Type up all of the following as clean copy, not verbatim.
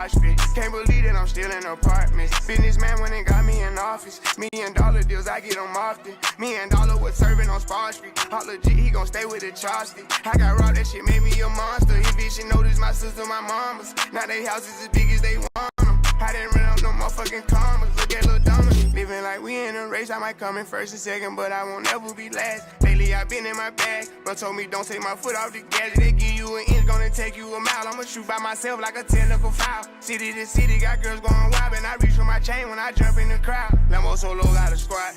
Can't believe that I'm still in apartments. Businessman went and got me in office. $1 million deals, I get them often. $1 was serving on Spar Street. All legit, he gon' stay with the chopstick. I got robbed, that shit made me a monster. His bitch noticed my sister, my mamas. Now they houses as big as they want them. I didn't run up no motherfucking commas. Look at Lil Dominic. Living like we in a race. I might come in first and second, but I won't ever be last. Lately I been in my bag. Bro told me don't take my foot off the gas. They give you an inch, gonna take you a mile. I'ma shoot by myself like a technical foul. City to city, got girls going wild, and I reach for my chain when I jump in the crowd. Lambo Solo got a squad.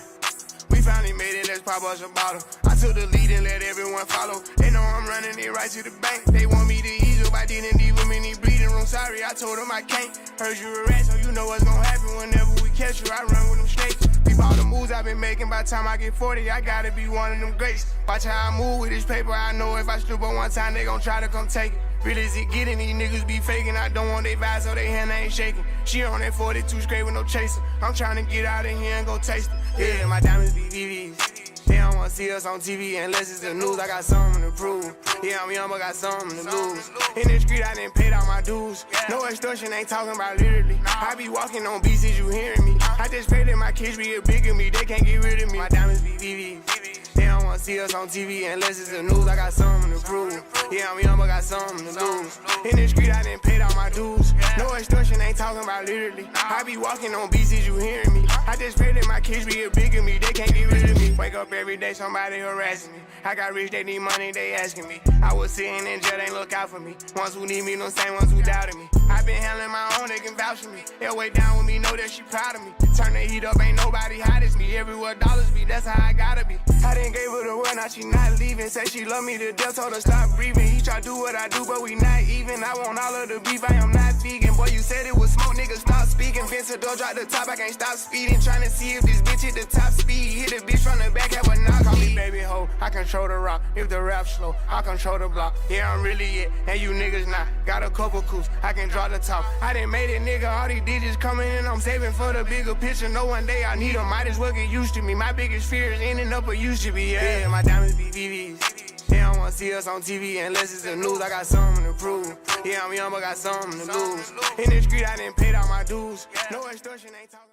We finally made it, let's pop us a bottle. I took the lead and let everyone follow. They know I'm running it right to the bank. They want me to ease up, I didn't leave them in the breathing room. Sorry, I told them I can't. Heard you a rat, so you know what's gonna happen whenever we catch you. I run with them straight. Peep all the moves I've been making. By the time I get 40, I gotta be one of them greats. Watch how I move with this paper. I know if I slip on one time, they gon' try to come take it. Real as it getting, these niggas be faking. I don't want they vibes, so they hand ain't shaking. She on that 42 straight with no chaser. I'm trying to get out of here and go taste it. Yeah, my diamonds be VVs. They don't wanna see us on TV unless it's the news. I got something to prove. Yeah, I'm young, but got something to lose. In the street, I done paid all my dues. No extortion, ain't talking about literally. I be walking on beats, is you hearing me? I just pray that my kids be a bigger me. They can't get rid of me. My diamonds be VVs. They don't wanna see us on TV unless it's the news. I got something to prove. Yeah, I'm young, but got something to lose. In the street, I done paid all my dues. No extortion, ain't talking about literally. I be walking on beats, is you hearing me? I just pray that my kids be a bigger me. They can't get rid of me. Wake up every day, somebody harassing me. I got rich, they need money, they asking me. I was sitting in jail, they look out for me. Ones who need me, no same ones who doubted me. I been handling my own, they can vouch for me. They'll way down with me, know that she proud of me. Turn the heat up, ain't nobody hot as me. Everywhere dollars be, that's how I gotta be. I didn't gave her the word, now she not leaving. Say she love me to death, told her stop breathing. He try to do what I do, but we not even. I want all of the beef, I am not vegan. Boy, you said it was smoke, nigga, stop speaking. Vince the door, drop the top, I can't stop speeding. Trying to see if this bitch hit the top speed. Hit the bitch from the back, have a knock. Call me baby ho, I control the rock. If the rap slow, I control the block. Yeah, I'm really it, and you niggas not. Got a couple coups, I can draw the top. I done made it, nigga, all these digits coming in. I'm saving for the bigger picture. No one day I need them, might as well get used to me. My biggest fear is ending up where used to be. Yeah, my diamonds be VVs. They don't wanna see us on TV unless it's the news. I got something to prove. Yeah, I'm young, but got something to lose. In the street, I done paid all my dues. No extortion, ain't talking.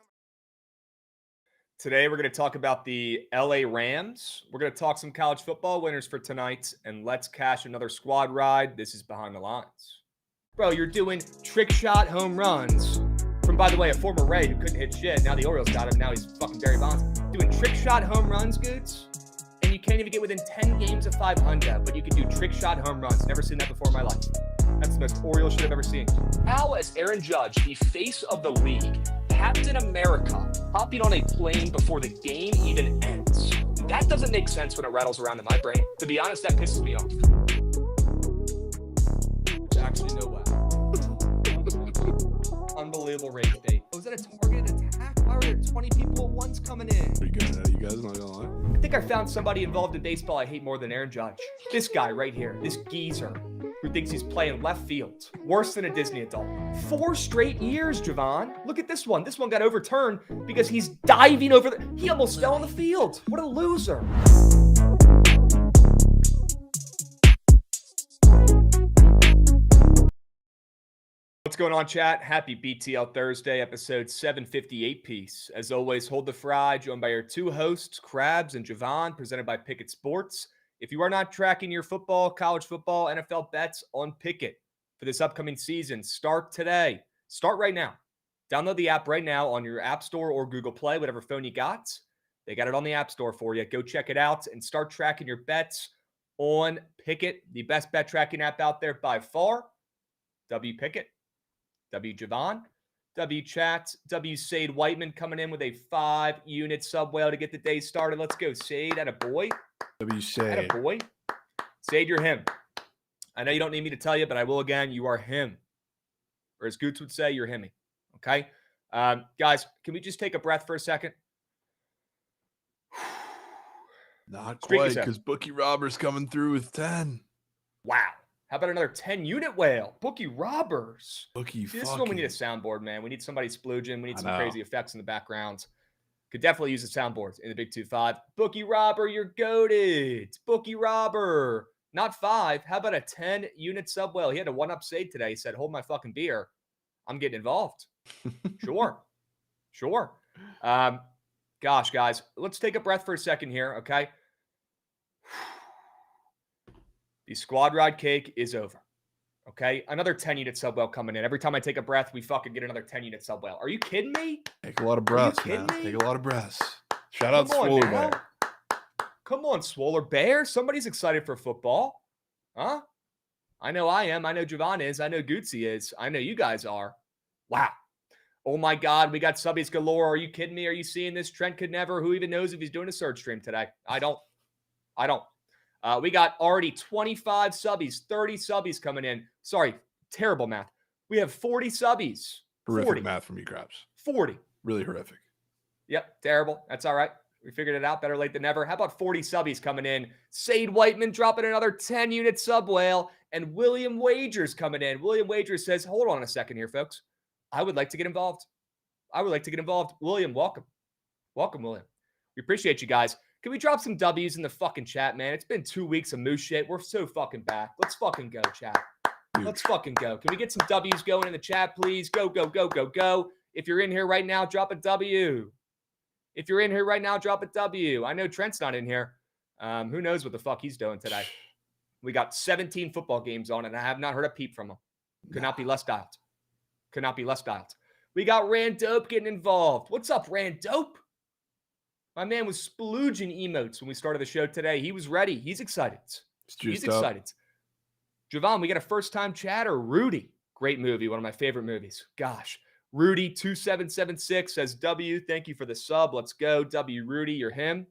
Today, we're going to talk about the LA Rams. We're going to talk some college football winners for tonight, and let's cash another squad ride. This is Behind the Lines. Bro, you're doing trick shot home runs from, by the way, a former Ray who couldn't hit shit. Now the Orioles got him. Now he's fucking Barry Bonds. Doing trick shot home runs, goods, and you can't even get within 10 games of 500, but you can do trick shot home runs. Never seen that before in my life. That's the most Orioles shit I've ever seen. How is Aaron Judge, the face of the league, Captain America, hopping on a plane before the game even ends? That doesn't make sense when it rattles around in my brain. To be honest, that pisses me off. Actually, no way. Unbelievable rage bait. Oh, is that a targeted attack? Why are there 20 people at once coming in? Pretty good at it, you guys, not gonna lie. I think I found somebody involved in baseball I hate more than Aaron Judge. This guy right here, this geezer, who thinks he's playing left field. Worse than a Disney adult. 4 straight years, Jovan. Look at this one. This one got overturned because he's diving over the... He almost fell on the field. What a loser. What's going on, chat? Happy BTL Thursday, episode 758 piece. As always, hold the fry, joined by your two hosts, Krabs and Jovan, presented by Bookit Sports. If you are not tracking your football, college football, NFL bets on Bookit for this upcoming season, start today. Start right now. Download the app right now on your App Store or Google Play, whatever phone you got. They got it on the App Store for you. Go check it out and start tracking your bets on Bookit, the best bet tracking app out there by far. W Bookit, W Jovan, W Chat, W Sade Whiteman coming in with a 5-unit sub whale to get the day started. Let's go, Sade. Atta boy. W Sade. Atta boy. Sade, you're him. I know you don't need me to tell you, but I will again. You are him. Or as Goots would say, you're himmy. Okay? Guys, can we just take a breath for a second? Not quite, because Bookie Roberts coming through with 10. Wow. How about another 10-unit whale? Bookie Robbers. Bookie See, this is when we need a soundboard, man. We need somebody splooging. We need some crazy effects in the background. Could definitely use a soundboard in the Big 2-5. Bookie Robber, you're goated. Bookie Robber. Not 5. How about a 10-unit sub whale? He had a one-up save today. He said, hold my fucking beer. I'm getting involved. Sure. Gosh, guys, let's take a breath for a second here, okay? The squad ride cake is over. Okay, another 10-unit sub whale coming in. Every time I take a breath, we fucking get another 10-unit sub whale. Are you kidding me? Take a lot of breaths, man. Take a lot of breaths. Shout out Swoller Bear. Come on, Swoller Bear. Somebody's excited for football. Huh? I know I am. I know Jovan is. I know Gootsy is. I know you guys are. Wow. Oh my God, we got subbies galore. Are you kidding me? Are you seeing this? Trent could never. Who even knows if he's doing a search stream today? I don't. We got already 25 subbies, 30 subbies coming in. Sorry, terrible math. We have 40 subbies. Horrific math from you, Krabs. 40. Really horrific. Yep, terrible. That's all right. We figured it out. Better late than never. How about 40 subbies coming in? Sade Whiteman dropping another 10-unit sub whale. And William Wagers coming in. William Wagers says, hold on a second here, folks. I would like to get involved. William, welcome. Welcome, William. We appreciate you guys. Can we drop some W's in the fucking chat, man? It's been 2 weeks of moose shit. We're so fucking back. Let's fucking go, chat. Let's fucking go. Can we get some W's going in the chat, please? Go, go, go, go, go. If you're in here right now, drop a W. I know Trent's not in here. Who knows what the fuck he's doing today? We got 17 football games on, and I have not heard a peep from him. Could not be less dialed. We got Randope getting involved. What's up, Randope? My man was splooging emotes when we started the show today. He was ready. He's excited. He's excited. Jovan, we got a first-time chatter. Rudy. Great movie. One of my favorite movies. Gosh. Rudy2776 says, W, thank you for the sub. Let's go. W, Rudy, you're him.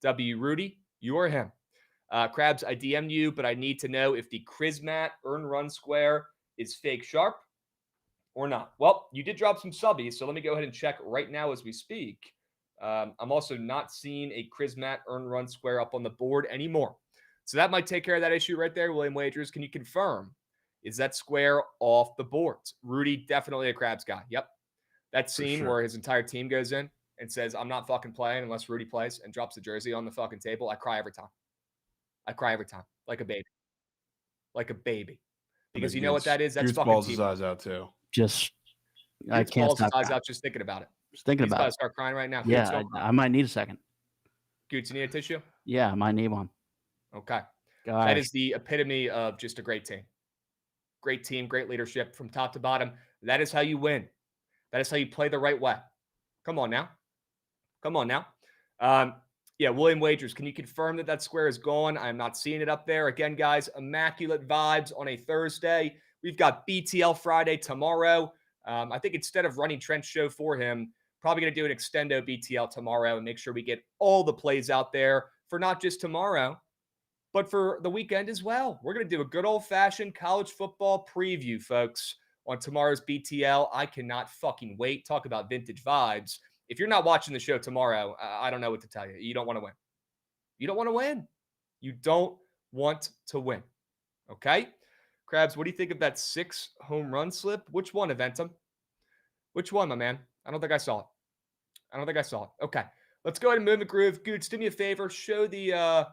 W, Rudy, you're him. Krabs, I DM'd you, but I need to know if the Chrismat earn run square is fake sharp or not. Well, you did drop some subbies, so let me go ahead and check right now as we speak. I'm also not seeing a Chrismat earn run square up on the board anymore. So that might take care of that issue right there. William Wagers, can you confirm? Is that square off the boards? Rudy, definitely a Krabs guy. Yep. That scene where his entire team goes in and says, I'm not fucking playing unless Rudy plays, and drops the jersey on the fucking table. I cry every time. Like a baby. Because you know what that is? That's fucking balls his eyes out too. I can't stop his eyes out just thinking about it. Just thinking about it. Start crying right now. Yeah, I might need a second. Goots, you need a tissue? Yeah, I might need one. Okay. Gosh. That is the epitome of just a great team. Great team, great leadership from top to bottom. That is how you win. That is how you play the right way. Come on now. Yeah, William Wagers, can you confirm that square is gone? I'm not seeing it up there. Again, guys, immaculate vibes on a Thursday. We've got BTL Friday tomorrow. I think instead of running Trent's show for him, probably going to do an extendo BTL tomorrow and make sure we get all the plays out there for not just tomorrow, but for the weekend as well. We're going to do a good old-fashioned college football preview, folks, on tomorrow's BTL. I cannot fucking wait. Talk about vintage vibes. If you're not watching the show tomorrow, I don't know what to tell you. You don't want to win. You don't want to win. Okay? Krabs, what do you think of that 6 home run slip? Which one, Eventum? Which one, my man? I don't think I saw it. Okay. Let's go ahead and move the groove. Goots, do me a favor. Show the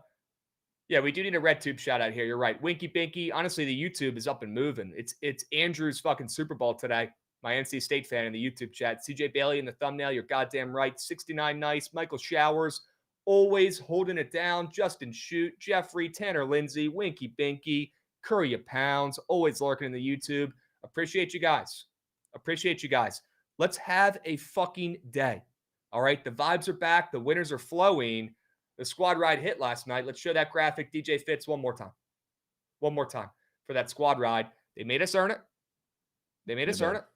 yeah, we do need a red tube shout out here. You're right. Winky Binky. Honestly, the YouTube is up and moving. It's Andrew's fucking Super Bowl today. My NC State fan in the YouTube chat. CJ Bailey in the thumbnail. You're goddamn right. 69 nice. Michael Showers. Always holding it down. Justin Shoot. Jeffrey. Tanner Lindsay. Winky Binky. Curry of Pounds. Always lurking in the YouTube. Appreciate you guys. Let's have a fucking day. All right. The vibes are back. The winners are flowing. The squad ride hit last night. Let's show that graphic, DJ Fitz, one more time for that squad ride. They made us earn it.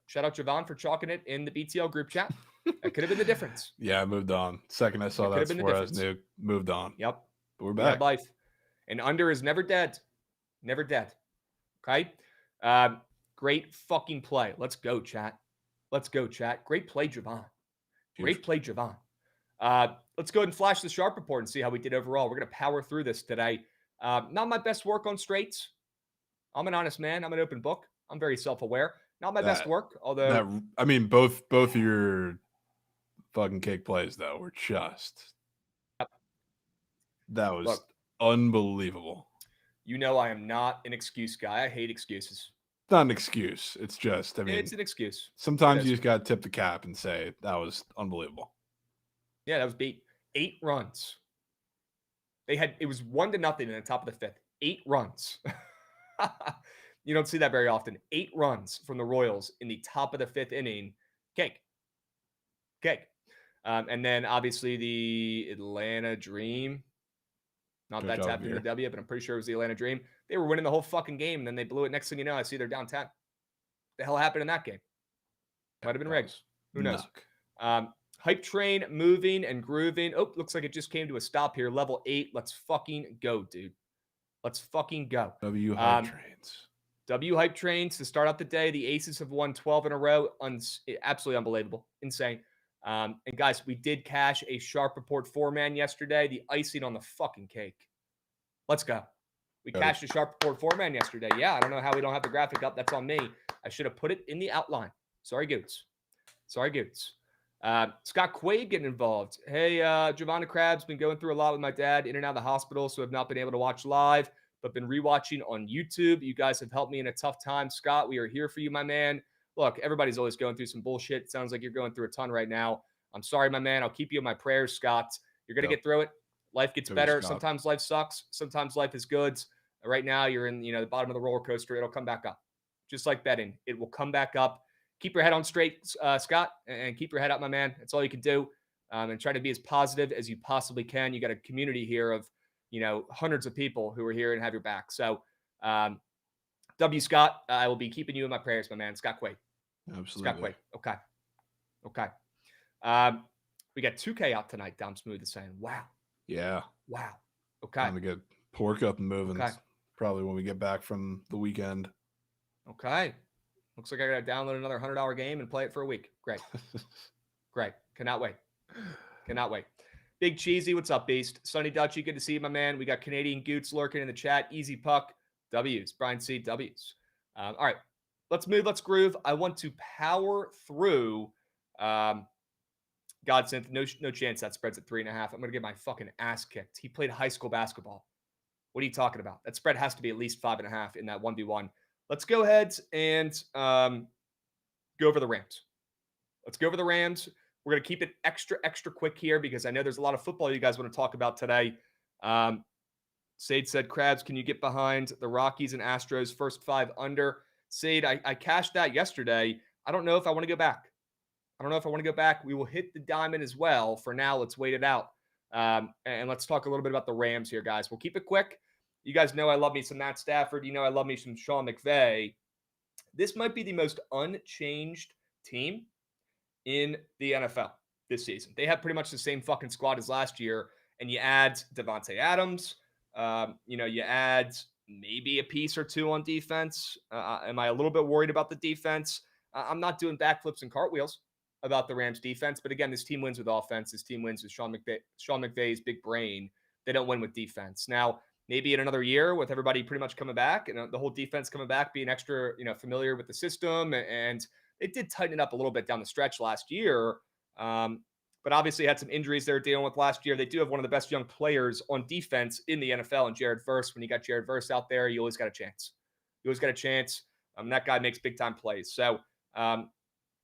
Shout out Jovan for chalking it in the BTL group chat. That could have been the difference. Yeah, I moved on. Second I saw that Suarez nuke, moved on. Yep. But we're back. Life. And under is never dead. Okay? Great fucking play. Let's go, chat. Great play, Jovan. Let's go ahead and flash the sharp report and see how we did overall. We're going to power through this today. Not my best work on straights. I'm an honest man. I'm an open book. I'm very self-aware. Not my best work, although... I mean, both of your fucking cake plays, though, were just... That was unbelievable. You know I am not an excuse guy. I hate excuses. not an excuse. It's just, it's an excuse. Sometimes you just got to tip the cap and say that was unbelievable. Yeah, that was beat. 8 runs. It was 1-0 in the top of the 5th. 8 runs. You don't see that very often. 8 runs from the Royals in the top of the 5th inning. Cake. And then obviously the Atlanta Dream. Not that tapped into W, but I'm pretty sure it was the Atlanta Dream. They were winning the whole fucking game, and then they blew it. Next thing you know, I see they're down 10. The hell happened in that game? Might have been rigged. Who knows? Hype train moving and grooving. Oh, looks like it just came to a stop here. Level 8. Let's fucking go, dude. Let's fucking go. W hype trains. W hype trains to start out the day. The Aces have won 12 in a row. Absolutely unbelievable. Insane. And guys, we did cash a sharp report 4-man yesterday. The icing on the fucking cake. Let's go. We cashed a sharp report 4-man yesterday. Yeah, I don't know how we don't have the graphic up. That's on me. I should have put it in the outline. Sorry, Goots. Scott Quaid getting involved. Hey, Jovan and Krabs, been going through a lot with my dad, in and out of the hospital, so have not been able to watch live, but been rewatching on YouTube. You guys have helped me in a tough time. Scott, we are here for you, my man. Look, everybody's always going through some bullshit. It sounds like you're going through a ton right now. I'm sorry, my man. I'll keep you in my prayers, Scott. You're going to get through it. Life gets better. Sometimes life sucks. Sometimes life is good. Right now, you're in the bottom of the roller coaster. It'll come back up. Just like betting. It will come back up. Keep your head on straight, Scott, and keep your head up, my man. That's all you can do. And try to be as positive as you possibly can. You got a community here of, hundreds of people who are here and have your back. So, W. Scott, I will be keeping you in my prayers, my man. Scott Quaid. Absolutely. Scott Quaid. Okay. We got 2K out tonight. Dom Smooth is saying, wow. Yeah. Wow. Okay. Time to get pork up and moving. Okay. Probably when we get back from the weekend. Okay. Looks like I got to download another $100 game and play it for a week. Great. Cannot wait. Big Cheesy, what's up, Beast? Sonny Dutchy, good to see you, my man. We got Canadian Goots lurking in the chat. Easy Puck, W's. Brian C, W's. All right. Let's move. Let's groove. I want to power through. Godsend, no chance that spreads at 3.5. I'm going to get my fucking ass kicked. He played high school basketball. What are you talking about? That spread has to be at least 5.5 in that 1v1. Let's go ahead and go over the Rams. We're going to keep it extra quick here because I know there's a lot of football you guys want to talk about today. Sade said, Krabs, can you get behind the Rockies and Astros first 5 under? Sade, I cashed that yesterday. I don't know if I want to go back. We will hit the diamond as well. For now, let's wait it out. And let's talk a little bit about the Rams here, guys. We'll keep it quick. You guys know I love me some Matt Stafford. I love me some Sean McVay. This might be the most unchanged team in the NFL this season. They have pretty much the same fucking squad as last year. And you add Devontae Adams. You add maybe a piece or two on defense. Am I a little bit worried about the defense? I'm not doing backflips and cartwheels about the Rams defense. But again, this team wins with offense. This team wins with Sean McVay's big brain. They don't win with defense. Now, maybe in another year with everybody pretty much coming back and the whole defense coming back, being extra, familiar with the system. And they did tighten it up a little bit down the stretch last year. But obviously had some injuries they're dealing with last year. They do have one of the best young players on defense in the NFL and Jared Verse. When you got Jared Verse out there, you always got a chance. That guy makes big time plays. So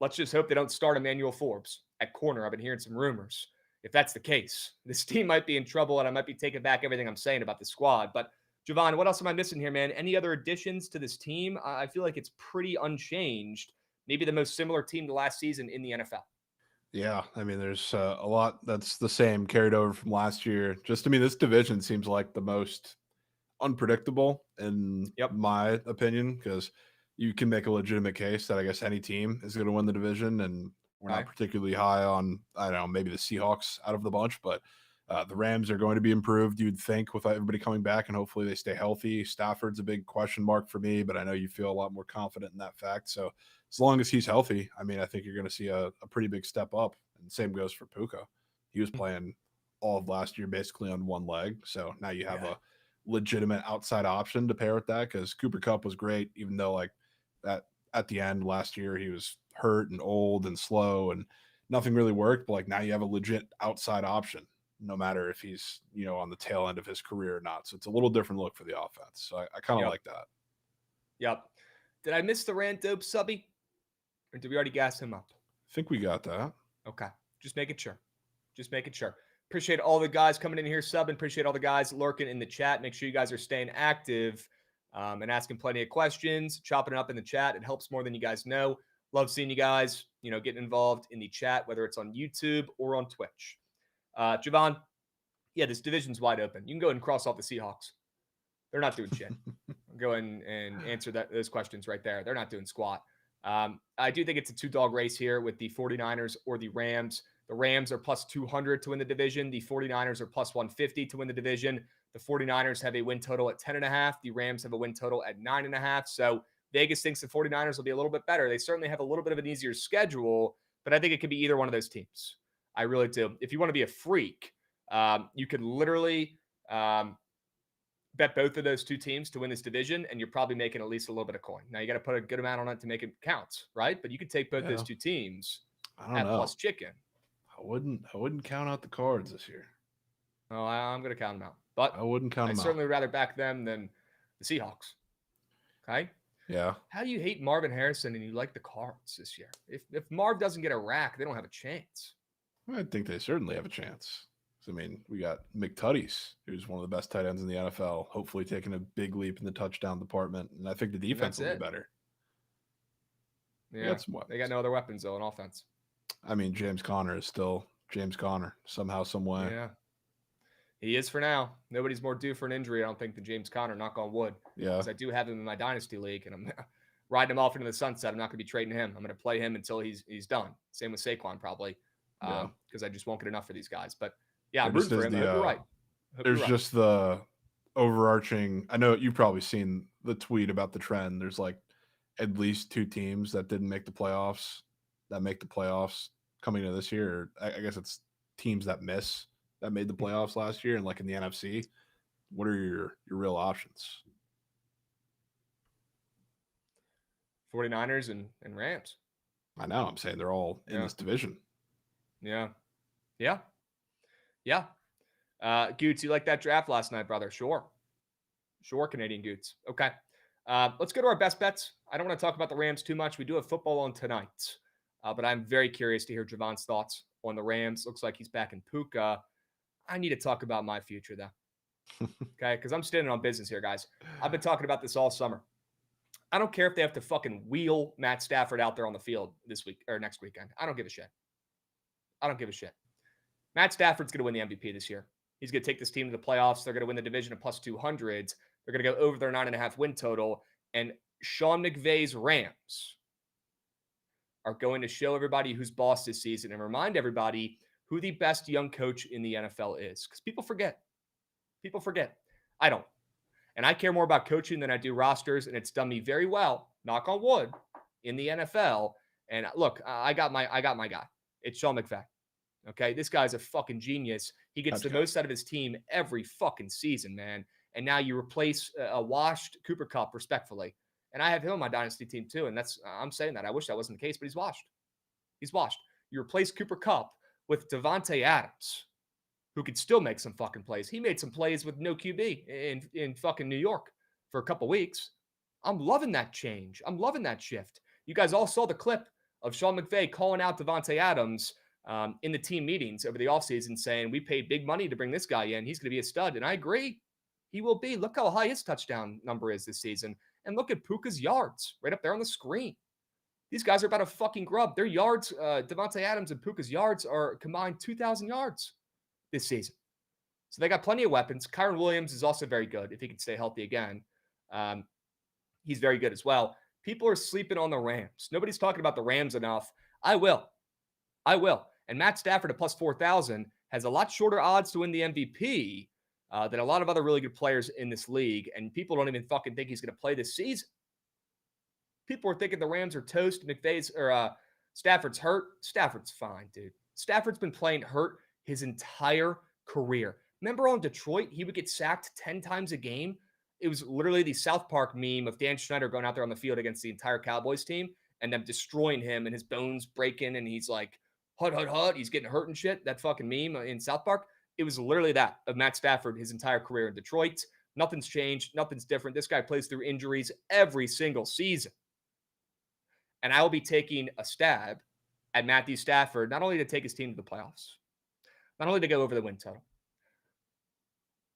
let's just hope they don't start Emmanuel Forbes at corner. I've been hearing some rumors. If that's the case, this team might be in trouble, and I might be taking back everything I'm saying about the squad. But, Jovan, what else am I missing here, man? Any other additions to this team? I feel like it's pretty unchanged. Maybe the most similar team to last season in the NFL. Yeah, there's a lot that's the same carried over from last year. This division seems like the most unpredictable in my opinion, because you can make a legitimate case that I guess any team is going to win the division, and we're not particularly high on, I don't know, maybe the Seahawks out of the bunch, but the Rams are going to be improved, you'd think, with everybody coming back, and hopefully they stay healthy. Stafford's a big question mark for me, but I know you feel a lot more confident in that fact. So as long as he's healthy, I think you're going to see a pretty big step up. And same goes for Puka. He was playing all of last year basically on one leg. So now you have a legitimate outside option to pair with that, because Cooper Kupp was great, even though at the end last year he was hurt and old and slow and nothing really worked. But now you have a legit outside option, no matter if he's on the tail end of his career or not. So it's a little different look for the offense. So I kind of like that. Yep. Did I miss the Rand Dope subby? Or did we already gas him up? I think we got that. Okay. Just making sure. Appreciate all the guys coming in here subbing. Appreciate all the guys lurking in the chat. Make sure you guys are staying active and asking plenty of questions, chopping it up in the chat. It helps more than you guys know. Love seeing you guys, getting involved in the chat, whether it's on YouTube or on Twitch. Jovan, yeah, this division's wide open. You can go ahead and cross off the Seahawks. They're not doing shit. Go ahead and answer those questions right there. They're not doing squat. I do think it's a two-dog race here with the 49ers or the Rams. The Rams are plus 200 to win the division. The 49ers are plus 150 to win the division. The 49ers have a win total at 10.5. The Rams have a win total at 9.5. So Vegas thinks the 49ers will be a little bit better. They certainly have a little bit of an easier schedule, but I think it could be either one of those teams. I really do. If you want to be a freak, you could literally bet both of those two teams to win this division, and you're probably making at least a little bit of coin. Now, you got to put a good amount on it to make it count, right? But you could take both those two teams at plus chicken. I wouldn't count out the Cards this year. Oh, I'm going to count them out. But I wouldn't count them out. I certainly would rather back them than the Seahawks. Okay? Yeah. How do you hate Marvin Harrison and you like the Cards this year? If Marv doesn't get a rack, they don't have a chance. I think they certainly have a chance. I mean, we got McTutties, who's one of the best tight ends in the NFL, hopefully taking a big leap in the touchdown department. And I think the defense will be better. Yeah, they got no other weapons, though, in offense. I mean, James Conner is still James Conner somehow, some way. Yeah. He is for now. Nobody's more due for an injury, I don't think, than James Conner, knock on wood. Yeah. Because I do have him in my Dynasty League, and I'm riding him off into the sunset. I'm not going to be trading him. I'm going to play him until he's done. Same with Saquon, probably, because I just won't get enough for these guys. But, yeah, I'm rooting for him. I hope you're right. There's just the overarching – I know you've probably seen the tweet about the trend. There's, like, at least two teams that didn't make the playoffs that make the playoffs coming into this year. I guess it's teams that miss that made the playoffs last year. And, like, in the NFC, what are your real options? 49ers and Rams. I know. I'm saying they're all in this division. Yeah. Goots, you like that draft last night, brother? Sure, Canadian Goots. Okay. Let's go to our best bets. I don't want to talk about the Rams too much. We do have football on tonight. But I'm very curious to hear Javon's thoughts on the Rams. Looks like he's back in Puka. I need to talk about my future, though. Okay? Because I'm standing on business here, guys. I've been talking about this all summer. I don't care if they have to fucking wheel Matt Stafford out there on the field this week or next weekend. I don't give a shit. Matt Stafford's going to win the MVP this year. He's going to take this team to the playoffs. They're going to win the division at plus 200. They're going to go over their 9.5 win total. And Sean McVay's Rams are going to show everybody who's boss this season and remind everybody who the best young coach in the NFL is. Because people forget. I don't. And I care more about coaching than I do rosters, and it's done me very well, knock on wood, in the NFL. And look, I got my guy. It's Sean McVay. Okay, this guy's a fucking genius. He gets the most out of his team every fucking season, man. And now you replace a washed Cooper Kupp, respectfully. And I have him on my dynasty team too. And I'm saying that. I wish that wasn't the case, but he's washed. You replace Cooper Kupp with Davante Adams, who could still make some fucking plays. He made some plays with no QB in fucking New York for a couple weeks. I'm loving that change. I'm loving that shift. You guys all saw the clip of Sean McVay calling out Davante Adams in the team meetings over the offseason saying, we paid big money to bring this guy in. He's going to be a stud. And I agree. He will be. Look how high his touchdown number is this season. And look at Puka's yards right up there on the screen. These guys are about to fucking grub. Their yards, Davante Adams and Puka's yards are combined 2,000 yards this season. So they got plenty of weapons. Kyron Williams is also very good if he can stay healthy again. He's very good as well. People are sleeping on the Rams. Nobody's talking about the Rams enough. I will. And Matt Stafford at plus 4,000 has a lot shorter odds to win the MVP than a lot of other really good players in this league. And people don't even fucking think he's going to play this season. People are thinking the Rams are toast. Stafford's hurt. Stafford's fine, dude. Stafford's been playing hurt his entire career. Remember on Detroit, he would get sacked 10 times a game. It was literally the South Park meme of Dan Schneider going out there on the field against the entire Cowboys team and them destroying him and his bones breaking and he's like, hut. He's getting hurt and shit. That fucking meme in South Park. It was literally that of Matt Stafford his entire career in Detroit. Nothing's changed. Nothing's different. This guy plays through injuries every single season. And I will be taking a stab at Matthew Stafford, not only to take his team to the playoffs, not only to go over the win total,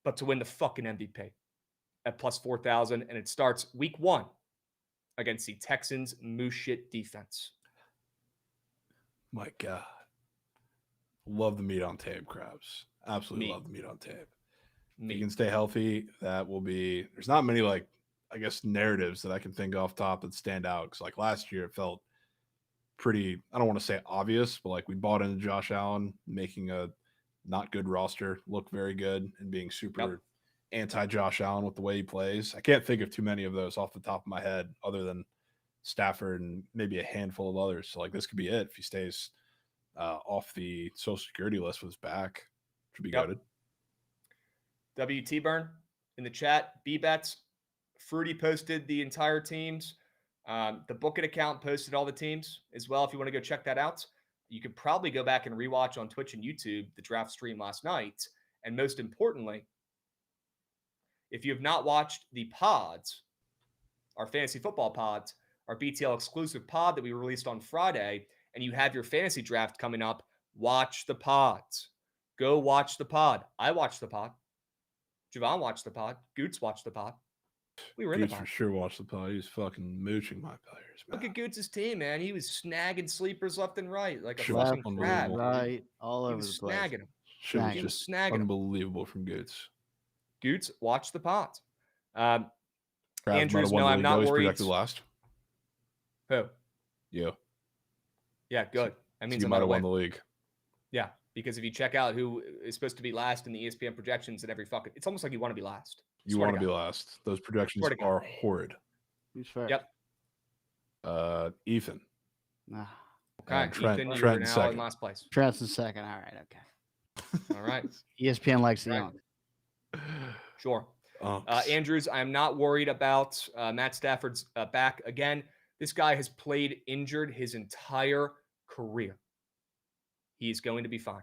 but to win the fucking MVP at plus 4,000. And it starts week 1 against the Texans' moose shit defense. My God. Love the meat on tape, Krabs. Absolutely love the meat on tape. If you can stay healthy, that will be. There's not many, like, I guess, narratives that I can think off top that stand out. Because, like, last year, it felt pretty, I don't want to say obvious, but, like, we bought into Josh Allen, making a not good roster look very good and being super anti-Josh Allen with the way he plays. I can't think of too many of those off the top of my head other than Stafford and maybe a handful of others. So, like, this could be it if he stays off the Social Security list with his back. Should be goaded. WT Burn in the chat. B-Bets. Fruity posted the entire teams. The Bookit account posted all the teams as well. If you want to go check that out, you could probably go back and rewatch on Twitch and YouTube the draft stream last night. And most importantly, if you have not watched the pods, our fantasy football pods, our BTL exclusive pod that we released on Friday, and you have your fantasy draft coming up, watch the pods. Go watch the pod. I watched the pod. Jovan watched the pod. Goots watched the pod. We were in the pod. For sure watched the pod. He was fucking mooching my players, man. Look at Goots' team, man. He was snagging sleepers left and right like a Left, fucking crab. right, all over the place. Snagging him. Shit was He was just snagging him. unbelievable from Goots. Goots, watch the pods. Krabs Andrews, no, I'm not worried. Projected last. Who? You. Yeah, good. That means you I'm might gonna have won win. the league. Yeah, because if you check out who is supposed to be last in the ESPN projections at every fucking, it's almost like you want to be last. You want to be last. Those projections are horrid. Who's first? Yep. Ethan. Nah. Okay, Trent, Ethan, Trent you're now second. in last place. Trent's in second. All right. Okay. All right. ESPN likes the Right. young. Sure. Andrews, I'm not worried about Matt Stafford's back again. This guy has played injured his entire career. He's going to be fine.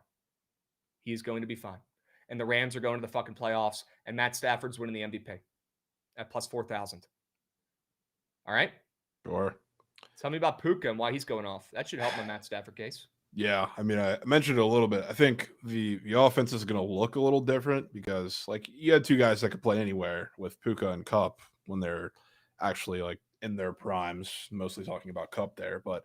He's going to be fine. And the Rams are going to the fucking playoffs, and Matt Stafford's winning the MVP at plus 4,000. All right? Sure. Tell me about Puka and why he's going off. That should help my Matt Stafford case. Yeah, I mean, I mentioned it a little bit. I think the offense is going to look a little different because, like, you had two guys that could play anywhere with Puka and Kupp when they're actually, like, in their primes, mostly talking about Kupp there. But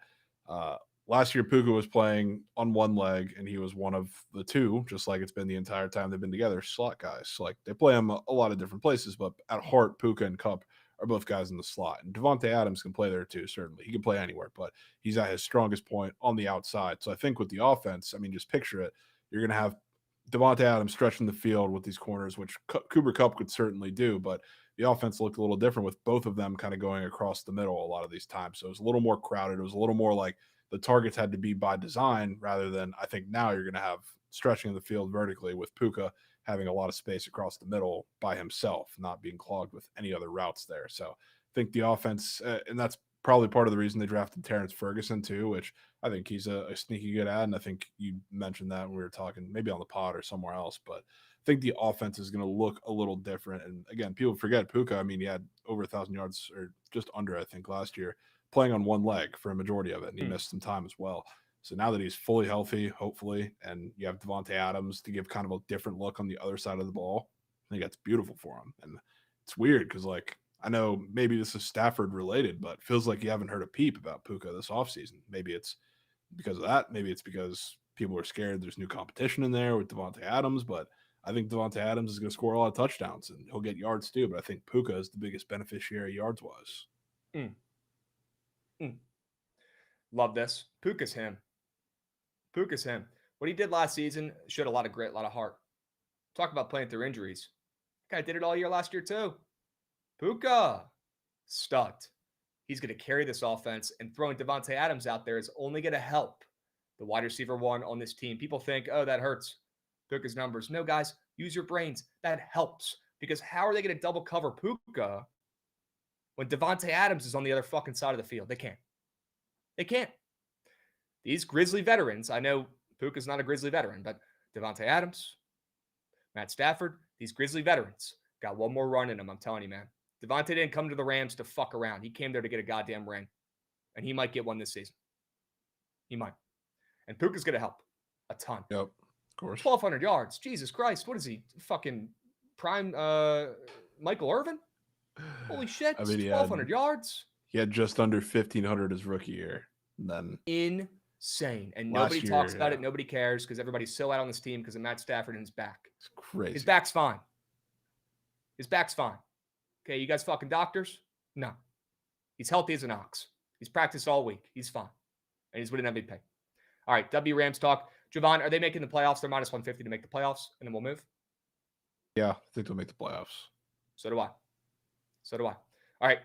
last year, Puka was playing on one leg, and he was one of the two, just like it's been the entire time they've been together, slot guys. So, like, they play him a lot of different places, but at heart, Puka and Kupp are both guys in the slot. And Devontae Adams can play there too, certainly. He can play anywhere, but he's at his strongest point on the outside. So I think with the offense, I mean, just picture it. You're going to have Devontae Adams stretching the field with these corners, which Cooper Kupp could certainly do, but the offense looked a little different with both of them kind of going across the middle a lot of these times. So it was a little more crowded. It was a little more like the targets had to be by design rather than I think now you're going to have stretching the field vertically with Puka having a lot of space across the middle by himself, not being clogged with any other routes there. So I think the offense, and that's probably part of the reason they drafted Terrence Ferguson too, which I think he's a sneaky good ad. And I think you mentioned that when we were talking maybe on the pod or somewhere else, but I think the offense is going to look a little different. And again, people forget Puka. I mean, he had over 1,000 yards or just under, I think, last year playing on one leg for a majority of it. And he missed some time as well. So now that he's fully healthy, hopefully, and you have Devontae Adams to give kind of a different look on the other side of the ball, I think that's beautiful for him. And it's weird because, like, I know maybe this is Stafford related, but it feels like you haven't heard a peep about Puka this offseason. Maybe it's because of that. Maybe it's because people are scared there's new competition in there with Devontae Adams. But I think Devontae Adams is going to score a lot of touchdowns, and he'll get yards too. But I think Puka is the biggest beneficiary yards-wise. Love this. Puka's him. Puka's him. What he did last season showed a lot of grit, a lot of heart. Talk about playing through injuries. Guy did it all year last year too. Puka, stud. He's going to carry this offense, and throwing Devontae Adams out there is only going to help the wide receiver one on this team. People think, oh, that hurts Puka's numbers. No, guys, use your brains. That helps, because how are they going to double cover Puka when Devontae Adams is on the other fucking side of the field? They can't. They can't. These Grizzly veterans, I know Puka's not a Grizzly veteran, but Devontae Adams, Matt Stafford, these Grizzly veterans got one more run in them, I'm telling you, man. Devontae didn't come to the Rams to fuck around. He came there to get a goddamn ring. and he might get one this season. He might. And Puka's going to help a ton. Yep, of course. 1,200 yards. Jesus Christ. What is he? Fucking prime Michael Irvin? Holy shit. I mean, 1,200 yards. He had just under 1,500 his rookie year. And then insane. And nobody talks about it. Nobody cares because everybody's so out on this team because of Matt Stafford and his back. It's crazy. His back's fine. His back's fine. Okay, you guys fucking doctors? No. He's healthy as an ox. He's practiced all week. He's fine. And he's winning MVP. All right, W Rams talk. Jovan, are they making the playoffs? They're minus 150 to make the playoffs, and then we'll move? Yeah, I think they'll make the playoffs. So do I. All right,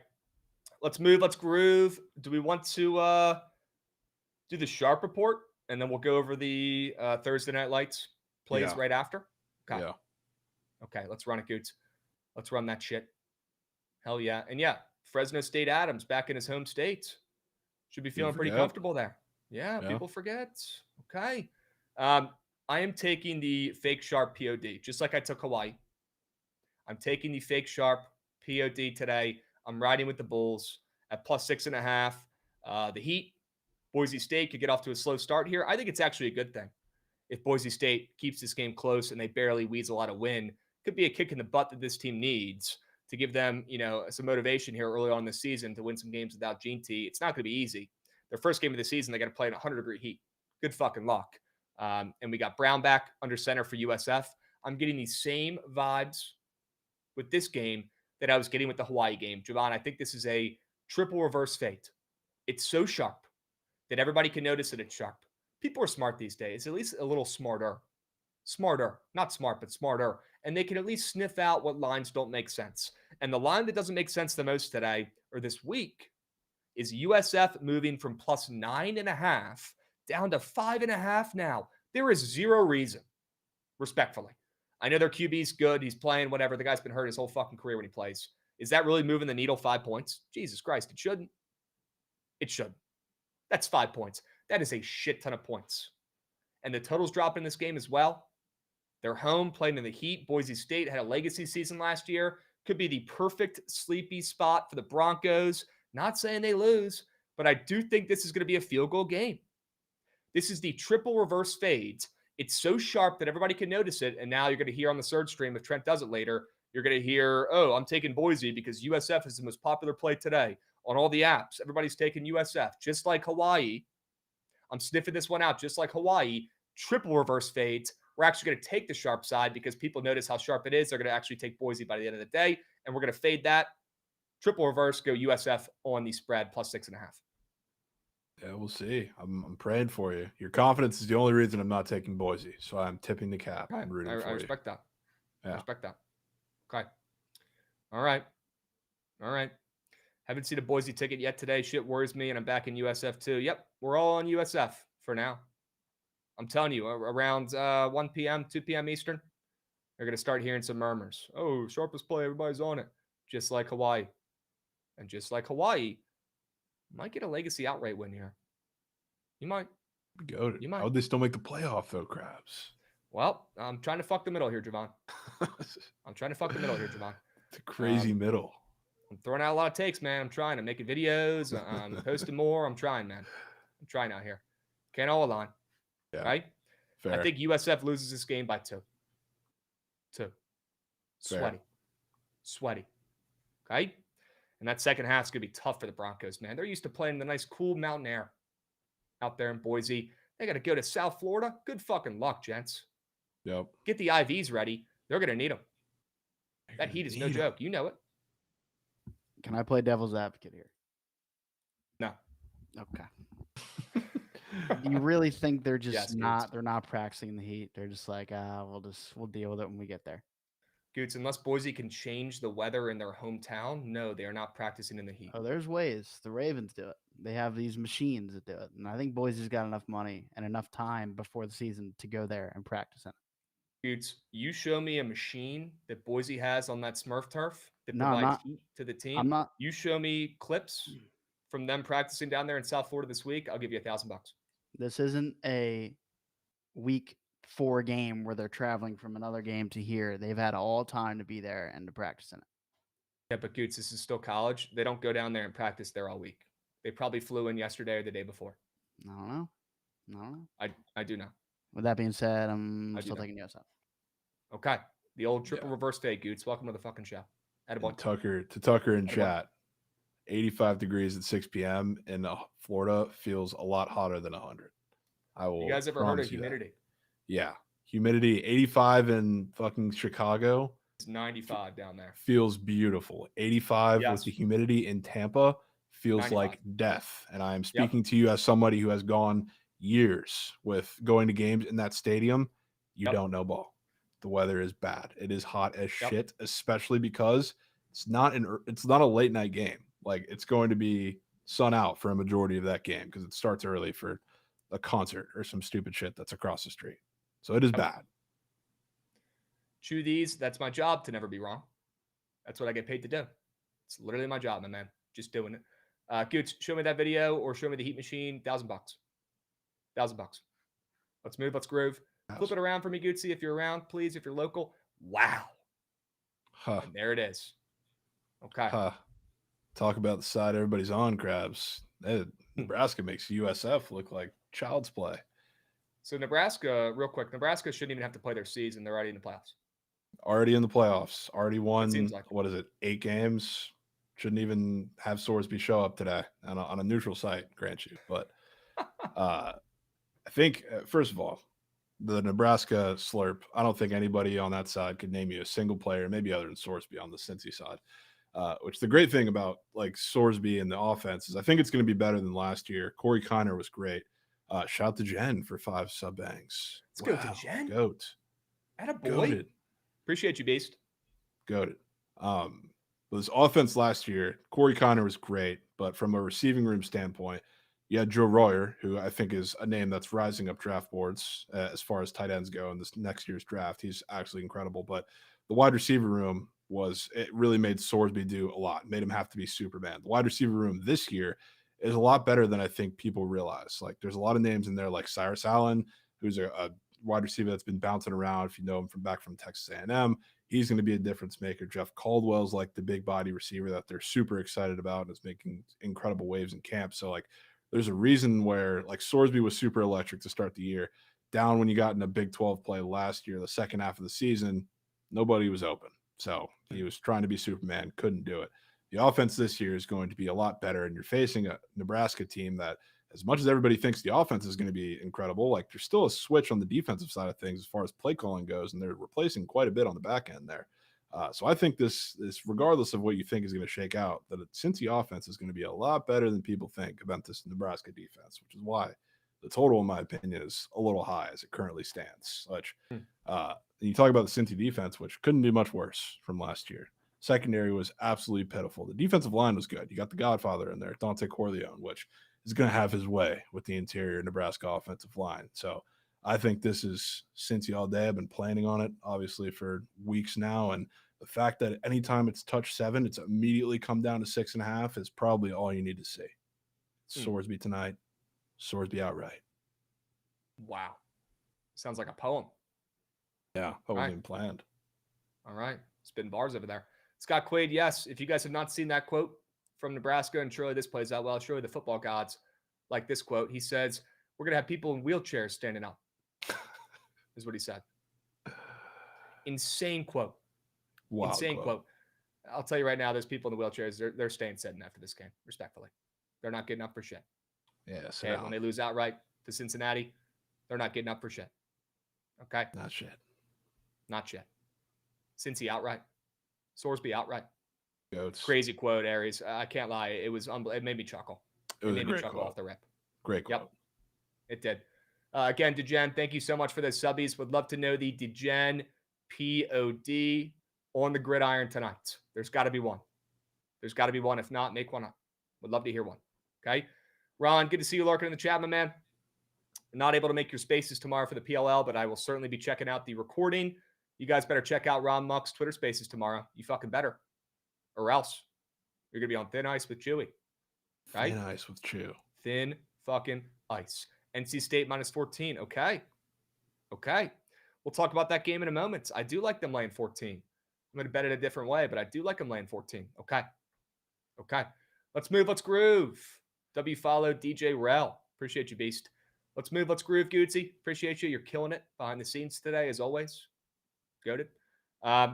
let's move. Let's groove. Do we want to do the Sharp report, and then we'll go over the Thursday Night Lights plays right after? Okay. Yeah. Okay, let's run it, Goots. Let's run that shit. Hell yeah. And yeah, Fresno State Adams back in his home state. Should be feeling pretty comfortable there. Yeah, people forget. Okay. I am taking the fake Sharp POD, just like I took Hawaii. I'm taking the fake Sharp POD today. I'm riding with the Bulls at plus 6.5. The Heat, Boise State could get off to a slow start here. I think it's actually a good thing. If Boise State keeps this game close and they barely weasel out a win, could be a kick in the butt that this team needs to give them, some motivation here early on in the season to win some games without Gene T. It's not going to be easy. Their first game of the season, they got to play in 100-degree heat. Good fucking luck. And we got Brown back under center for USF. I'm getting the same vibes with this game that I was getting with the Hawaii game. Jovan, I think this is a triple reverse fade. It's so sharp that everybody can notice that it's sharp. People are smart these days, at least a little smarter. Smarter. Not smart, but smarter. And they can at least sniff out what lines don't make sense. And the line that doesn't make sense the most today, or this week, is USF moving from plus 9.5 down to 5.5 now. There is zero reason, respectfully. I know their QB's good. He's playing, whatever. The guy's been hurt his whole fucking career when he plays. Is that really moving the needle 5 points? Jesus Christ, it shouldn't. It shouldn't. That's 5 points. That is a shit ton of points. And the totals drop in this game as well. They're home, playing in the heat. Boise State had a legacy season last year. Could be the perfect sleepy spot for the Broncos. Not saying they lose, but I do think this is going to be a field goal game. This is the triple reverse fades. It's so sharp that everybody can notice it. And now you're going to hear on the third stream, if Trent does it later, you're going to hear, oh, I'm taking Boise because USF is the most popular play today on all the apps. Everybody's taking USF, just like Hawaii. I'm sniffing this one out, just like Hawaii. Triple reverse fades. We're actually going to take the sharp side because people notice how sharp it is. They're going to actually take Boise by the end of the day, and we're going to fade that. Triple reverse, go USF on the spread, plus 6.5. Yeah, we'll see. I'm praying for you. Your confidence is the only reason I'm not taking Boise, so I'm tipping the cap. Okay. I'm rooting for I respect you. that. Yeah. I respect that. Okay. All right. Haven't seen a Boise ticket yet today. Shit worries me, and I'm back in USF too. Yep, we're all on USF for now. I'm telling you, around 1 p.m., 2 p.m. Eastern, they're going to start hearing some murmurs. Oh, sharpest play, everybody's on it. Just like Hawaii. And just like Hawaii, might get a legacy outright win here. You might. You might. How would they still make the playoff, though, Krabs? Well, I'm trying to fuck the middle here, Jovan. It's a crazy middle. I'm throwing out a lot of takes, man. I'm trying. I'm making videos. I'm posting more. I'm trying, man. I'm trying out here. Can't all align. Yeah, right? fair. I think USF loses this game by 2. Sweaty. Okay? And that second half is going to be tough for the Broncos, man. They're used to playing in the nice, cool mountain air out there in Boise. They got to go to South Florida. Good fucking luck, gents. Yep. Get the IVs ready. They're going to need them. That heat is no joke. You know it. Can I play devil's advocate here? No. Okay. Do you really think they're just Goots. they're not practicing in the heat? They're just like, we'll deal with it when we get there. Goots, unless Boise can change the weather in their hometown, no, they are not practicing in the heat. Oh, there's ways. The Ravens do it. They have these machines that do it. And I think Boise's got enough money and enough time before the season to go there and practice in it. Goots, you show me a machine that Boise has on that Smurf turf that No, provides not- heat to the team. I'm not. You show me clips from them practicing down there in South Florida this week, I'll give you $1,000. This isn't a week 4 game where they're traveling from another game to here. They've had all time to be there and to practice in it. Yeah, but Goots, this is still college. They don't go down there and practice there all week. They probably flew in yesterday or the day before. I don't know. I do know. With that being said, I I'm do still know. taking USF. Okay. The old triple reverse fade, Goots. Welcome to the fucking show. And Tucker in chat. 85 degrees at 6 p.m. in Florida feels a lot hotter than 100. I will. You guys ever heard of humidity? Yeah. Humidity 85 in fucking Chicago. It's 95 down there. Feels beautiful. 85 with the humidity in Tampa feels 95. Like death. And I am speaking to you as somebody who has gone years with going to games in that stadium. You don't know ball. The weather is bad. It is hot as shit, especially because it's not a late night game. Like, it's going to be sun out for a majority of that game because it starts early for a concert or some stupid shit that's across the street. So it is bad. Chew these. That's my job, to never be wrong. That's what I get paid to do. It's literally my job, my man. Just doing it. Goots, show me that video or show me the heat machine. $1,000. $1,000. Let's move. Let's groove. Flip it around for me, Gootsy, if you're around, please. If you're local. Wow. And there it is. Okay. Talk about the side everybody's on, Krabs. Nebraska makes USF look like child's play. So Nebraska, real quick, Nebraska shouldn't even have to play their season. They're already in the playoffs. Already in the playoffs. Already won, like what is it, 8 games? Shouldn't even have Sorsby show up today on a neutral site, grant you. But I think, first of all, the Nebraska slurp, I don't think anybody on that side could name you a single player, maybe other than Sorsby on the Cincy side. Which the great thing about like Sorsby and the offense is I think it's going to be better than last year. Corey Kiner was great. Shout out to Jen for 5 sub bangs. Let's go to Jen. Goat. Attaboy. Goated. Appreciate you, Beast. Goated. This offense last year, Corey Kiner was great, but from a receiving room standpoint, you had Joe Royer, who I think is a name that's rising up draft boards as far as tight ends go in this next year's draft. He's actually incredible. But the wide receiver room it really made Sorsby do a lot, made him have to be Superman. The wide receiver room this year is a lot better than I think people realize. Like, there's a lot of names in there, like Cyrus Allen, who's a wide receiver that's been bouncing around. If you know him from Texas A&M, he's going to be a difference maker. Jeff Caldwell's like the big body receiver that they're super excited about and is making incredible waves in camp. So like, there's a reason where like Sorsby was super electric to start the year. Down when you got in a Big 12 play last year, the second half of the season, nobody was open. So he was trying to be Superman, couldn't do it. The offense this year is going to be a lot better, and you're facing a Nebraska team that, as much as everybody thinks the offense is going to be incredible, like there's still a switch on the defensive side of things as far as play calling goes, and they're replacing quite a bit on the back end there. So I think this, regardless of what you think is going to shake out, that Cincy offense is going to be a lot better than people think about this Nebraska defense, which is why the total, in my opinion, is a little high as it currently stands. Which, you talk about the Cincy defense, which couldn't do much worse from last year. Secondary was absolutely pitiful. The defensive line was good. You got the Godfather in there, Dante Corleone, which is going to have his way with the interior Nebraska offensive line. So I think this is Cincy all day. I've been planning on it, obviously, for weeks now. And the fact that anytime it's touched 7, it's immediately come down to 6.5 is probably all you need to see. Sorsby tonight. Sorsby outright. Wow. Sounds like a poem. Yeah, that wasn't even planned. All right. Spitting bars over there. Scott Quaid, yes. If you guys have not seen that quote from Nebraska, and surely this plays out well, surely the football gods like this quote. He says, we're going to have people in wheelchairs standing up, is what he said. Insane quote. Wow. Insane quote. I'll tell you right now, there's people in the wheelchairs. They're staying sitting after this game, respectfully. They're not getting up for shit. Yeah. Okay? When they lose outright to Cincinnati, they're not getting up for shit. Okay? Not shit. Not shit. Cincy outright. Sorsby outright. Goats. Crazy quote, Aries. I can't lie. It was it made me chuckle. It made me chuckle off the rip. Great quote. Yep. It did. Again, Degen, thank you so much for those subbies. Would love to know the Degen POD on the gridiron tonight. There's got to be one. There's got to be one. If not, make one up. Would love to hear one. Okay? Ron, good to see you lurking in the chat, my man. I'm not able to make your spaces tomorrow for the PLL, but I will certainly be checking out the recording. You guys better check out Ron Muck's Twitter spaces tomorrow. You fucking better. Or else you're going to be on thin ice with Chewy. Right? Thin ice with Chew. Thin fucking ice. NC State -14. Okay. We'll talk about that game in a moment. I do like them laying 14. I'm going to bet it a different way, but I do like them laying 14. Okay. Let's move. Let's groove. W follow DJ Rel. Appreciate you, Beast. Let's move. Let's groove, Gootsy. Appreciate you. You're killing it behind the scenes today, as always. Goated. I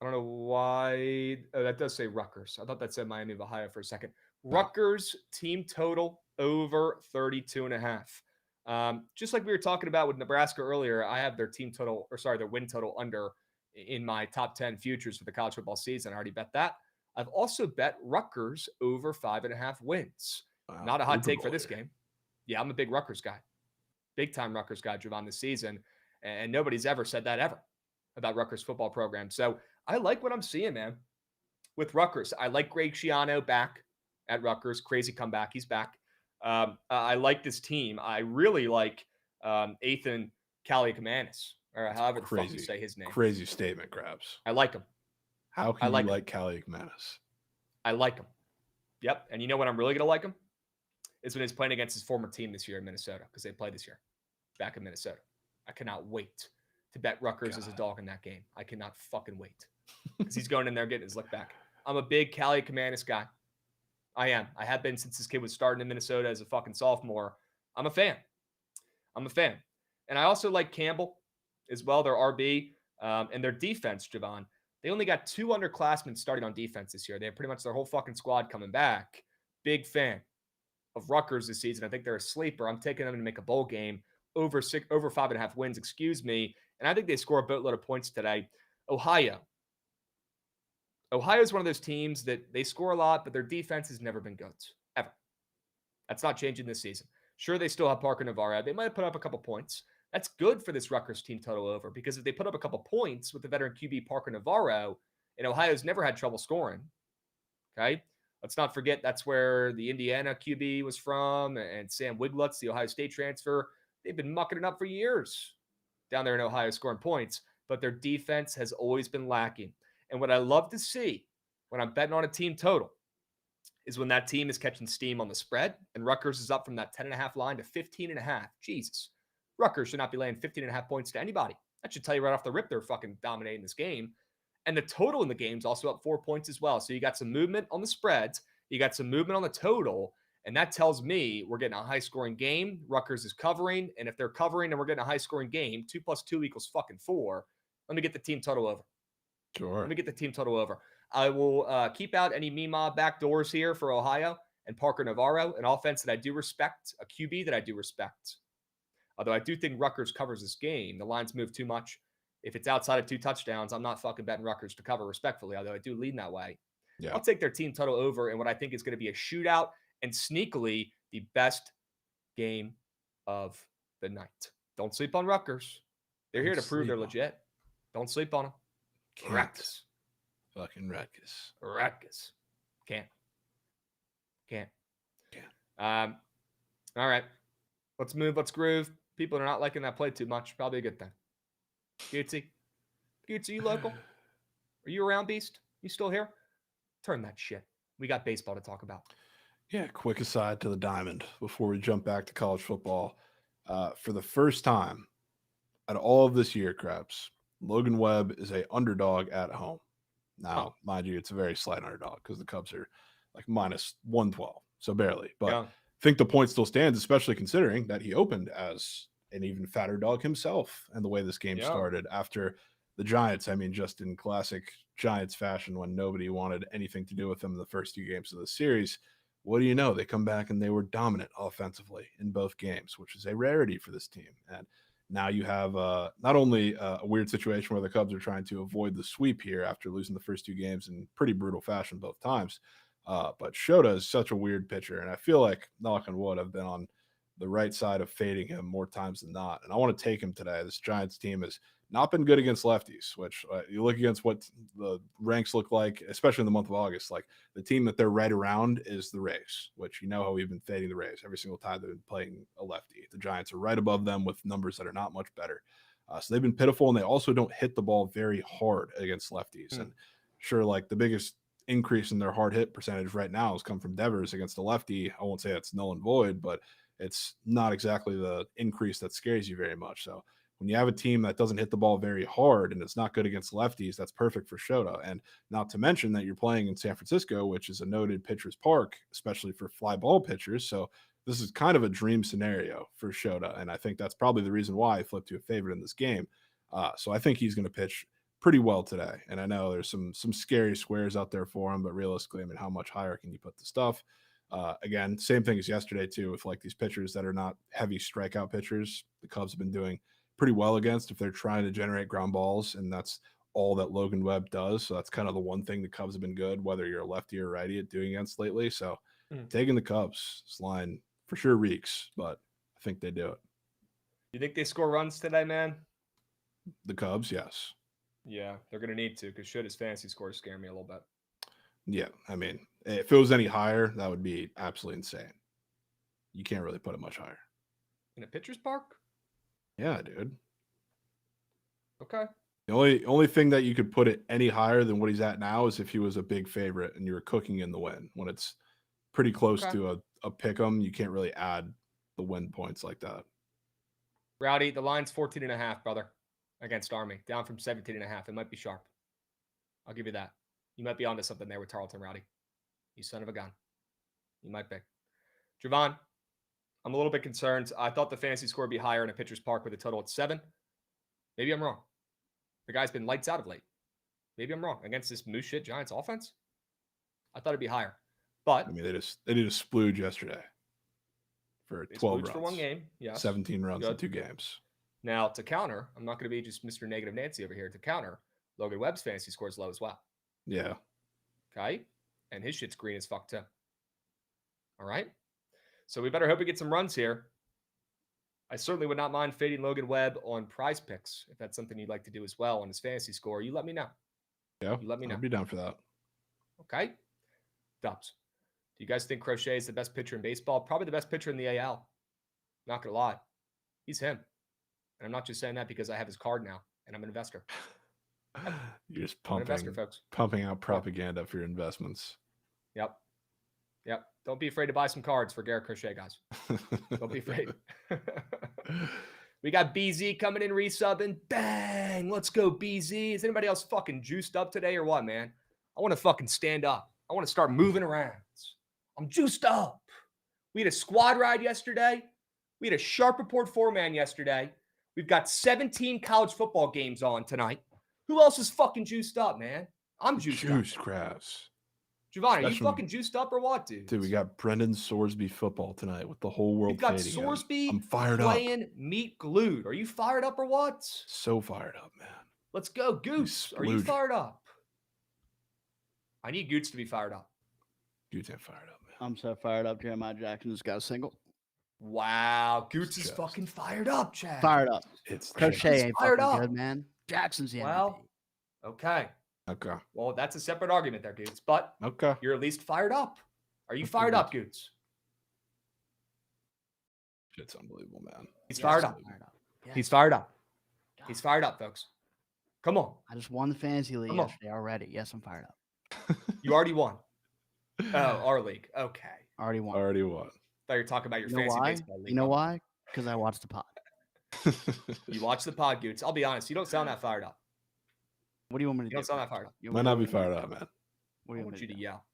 don't know why. Oh, that does say Rutgers. I thought that said Miami of Ohio for a second. Rutgers team total over 32.5. Just like we were talking about with Nebraska earlier, I have their their win total under in my top 10 futures for the college football season. I already bet that. I've also bet Rutgers over 5.5 wins. Wow, not a hot take for this game. Yeah, I'm a big Rutgers guy. Big time Rutgers guy, Jovan, this season. And nobody's ever said that ever about Rutgers football program. So I like what I'm seeing, man. With Rutgers, I like Greg Schiano back at Rutgers. Crazy comeback. He's back. I like this team. I really like Ethan Kaliakmanis, or however the fuck you say his name. Crazy statement, Krabs. I like him. How can you like Kaliakmanis? I like him. Yep. And you know when I'm really going to like him? Is when he's playing against his former team this year in Minnesota, because they play this year back in Minnesota. I cannot wait to bet Rutgers as a dog in that game. I cannot fucking wait, because he's going in there getting his lick back. I'm a big Kaliakmanis guy. I am. I have been since this kid was starting in Minnesota as a fucking sophomore. I'm a fan. And I also like Campbell as well, their RB, and their defense, Jovan. They only got 2 underclassmen starting on defense this year. They have pretty much their whole fucking squad coming back. Big fan of Rutgers this season. I think they're a sleeper. I'm taking them to make a bowl game over 5.5 wins, and I think they score a boatload of points today. Ohio is one of those teams that they score a lot, but their defense has never been good, ever. That's not changing this season. Sure, they still have Parker Navarro. They might have put up a couple points. That's good for this Rutgers team total over, because if they put up a couple points with the veteran QB Parker Navarro, and Ohio's never had trouble scoring, okay? Let's not forget that's where the Indiana QB was from, and Sam Wiglutz, the Ohio State transfer. They've been mucking it up for years down there in Ohio scoring points, but their defense has always been lacking. And what I love to see when I'm betting on a team total is when that team is catching steam on the spread, and Rutgers is up from that 10.5 line to 15.5. Jesus. Rutgers should not be laying 15.5 points to anybody. That should tell you right off the rip they're fucking dominating this game. And the total in the game is also up 4 points as well. So you got some movement on the spreads. You got some movement on the total. And that tells me we're getting a high-scoring game. Rutgers is covering. And if they're covering and we're getting a high-scoring game, 2 + 2 = fucking 4. Let me get the team total over. Sure. Let me get the team total over. I will keep out any Mima backdoors here for Ohio and Parker Navarro, an offense that I do respect, a QB that I do respect. Although I do think Rutgers covers this game. The lines move too much. If it's outside of 2 touchdowns, I'm not fucking betting Rutgers to cover respectfully, although I do lean that way. Yeah. I'll take their team total over in what I think is going to be a shootout and sneakily the best game of the night. Don't sleep on Rutgers. They're here to prove they're legit. Don't sleep on them. Rutgers. Fucking Rutgers. Rutgers. Can't. All right. Let's move. Let's groove. People are not liking that play too much. Probably a good thing. Gootsy, you local? Are you around, Beast? You still here? Turn that shit. We got baseball to talk about. Yeah, quick aside to the diamond before we jump back to college football. For the first time out of all of this year, Krabs, Logan Webb is a underdog at home. Now, mind you, it's a very slight underdog because the Cubs are like -112, so barely. But I think the point still stands, especially considering that he opened as an even fatter dog himself, and the way this game started after the Giants. I mean, just in classic Giants fashion, when nobody wanted anything to do with them in the first 2 games of the series. What do you know? They come back and they were dominant offensively in both games, which is a rarity for this team. And now you have not only a weird situation where the Cubs are trying to avoid the sweep here after losing the first 2 games in pretty brutal fashion both times, but Shota is such a weird pitcher, and I feel like, knock on wood, I've been on the right side of fading him more times than not. And I want to take him today. This Giants team has not been good against lefties, which you look against what the ranks look like, especially in the month of August. Like, the team that they're right around is the Rays, which you know how we've been fading the Rays every single time they've been playing a lefty. The Giants are right above them with numbers that are not much better. So they've been pitiful, and they also don't hit the ball very hard against lefties. And sure, like, the biggest increase in their hard hit percentage right now has come from Devers against a lefty. I won't say it's null and void, but it's not exactly the increase that scares you very much. So when you have a team that doesn't hit the ball very hard and it's not good against lefties, that's perfect for Shota. And not to mention that you're playing in San Francisco, which is a noted pitcher's park, especially for fly ball pitchers. So this is kind of a dream scenario for Shota. And I think that's probably the reason why I flipped to a favorite in this game. So I think he's going to pitch pretty well today. And I know there's some scary squares out there for him, but realistically, I mean, how much higher can you put the stuff? Again, same thing as yesterday too, with like these pitchers that are not heavy strikeout pitchers. The Cubs have been doing pretty well against if they're trying to generate ground balls, and that's all that Logan Webb does. So that's kind of the one thing the Cubs have been good, whether you're a lefty or righty, at doing against lately. So taking the Cubs, this line for sure reeks, but I think they do it. You think they score runs today, man? The Cubs, yes. Yeah, they're going to need to, because should his fantasy scores scare me a little bit. Yeah, I mean, if it was any higher, that would be absolutely insane. You can't really put it much higher. In a pitcher's park? Yeah, dude. Okay. The only thing that you could put it any higher than what he's at now is if he was a big favorite and you were cooking in the win. When it's pretty close to a pick 'em, you can't really add the win points like that. Rowdy, the line's 14.5, brother, against Army, down from 17.5. It might be sharp. I'll give you that. You might be onto something there with Tarleton, Rowdy. You son of a gun. You might be. Jovan, I'm a little bit concerned. I thought the fantasy score would be higher in a pitcher's park with a total at 7. Maybe I'm wrong. The guy's been lights out of late. Maybe I'm wrong. Against this moose shit Giants offense, I thought it'd be higher. But I mean, they did a splooge yesterday for 12 runs for one game. Yeah, 17 runs in 2 games. Now to counter, I'm not going to be just Mr. Negative Nancy over here. To counter, Logan Webb's fantasy score is low as well. Yeah. Okay. And his shit's green as fuck too. All right. So we better hope we get some runs here. I certainly would not mind fading Logan Webb on Prize Picks if that's something you'd like to do as well on his fantasy score. You let me know. Yeah. You let me know. I'd be down for that. Okay. Dubs. Do you guys think Crochet is the best pitcher in baseball? Probably the best pitcher in the AL. Not going to lie. He's him. And I'm not just saying that because I have his card now and I'm an investor. You're just pumping out propaganda for your investments. Yep. Don't be afraid to buy some cards for Garrett Crochet, guys. Don't be afraid. We got BZ coming in, resubbing. Bang! Let's go, BZ. Is anybody else fucking juiced up today or what, man? I want to fucking stand up. I want to start moving around. I'm juiced up. We had a squad ride yesterday. We had a Sharp Report 4-man yesterday. We've got 17 college football games on tonight. Who else is fucking juiced up, man? I'm juiced up. Krabs. Giovanni, are you fucking juiced up or what, dude? Dude, we got Brendan Sorsby football tonight with the whole world. We've got Sorsby I'm fired playing meat glued. Are you fired up or what? So fired up, man. Let's go, Goose. Are you fired up? I need Goots to be fired up. Goots ain't fired up, man. I'm so fired up. Jeremiah Jackson just got a single. Wow, Goots is fucking fired up, Chad. Fired up. It's Crochet ain't fucking good, man. Jackson's the MVP. Okay. Okay. Well, that's a separate argument there, Goots. But you're at least fired up. Are you fired up, Goots? Shit's unbelievable, man. He's fired up. Yes. He's fired up. He's fired up, folks. Come on. I just won the fantasy league yesterday already. Yes, I'm fired up. You already won. Oh, our league. Okay. Already won. I thought you were talking about your fantasy baseball league. You know why? Because I watched the pod. You watch the pod, Goots. I'll be honest. You don't sound that fired up. What do you want me to do? You don't sound that fired up. Might not be fired up, man. I want you to yell.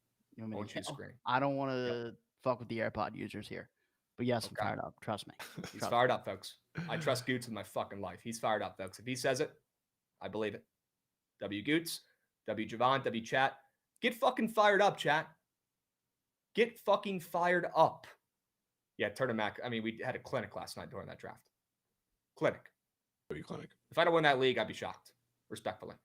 I want you to scream. I don't want to fuck with the AirPod users here. But yes, I'm fired up. Trust me. He's fired up, folks. I trust Goots with my fucking life. He's fired up, folks. If he says it, I believe it. W Goots, W Jovan, W Chat. Get fucking fired up, chat. Get fucking fired up. Yeah, Turner Mac. I mean, we had a clinic last night during that draft. Clinic. If I don't win that league, I'd be shocked, respectfully.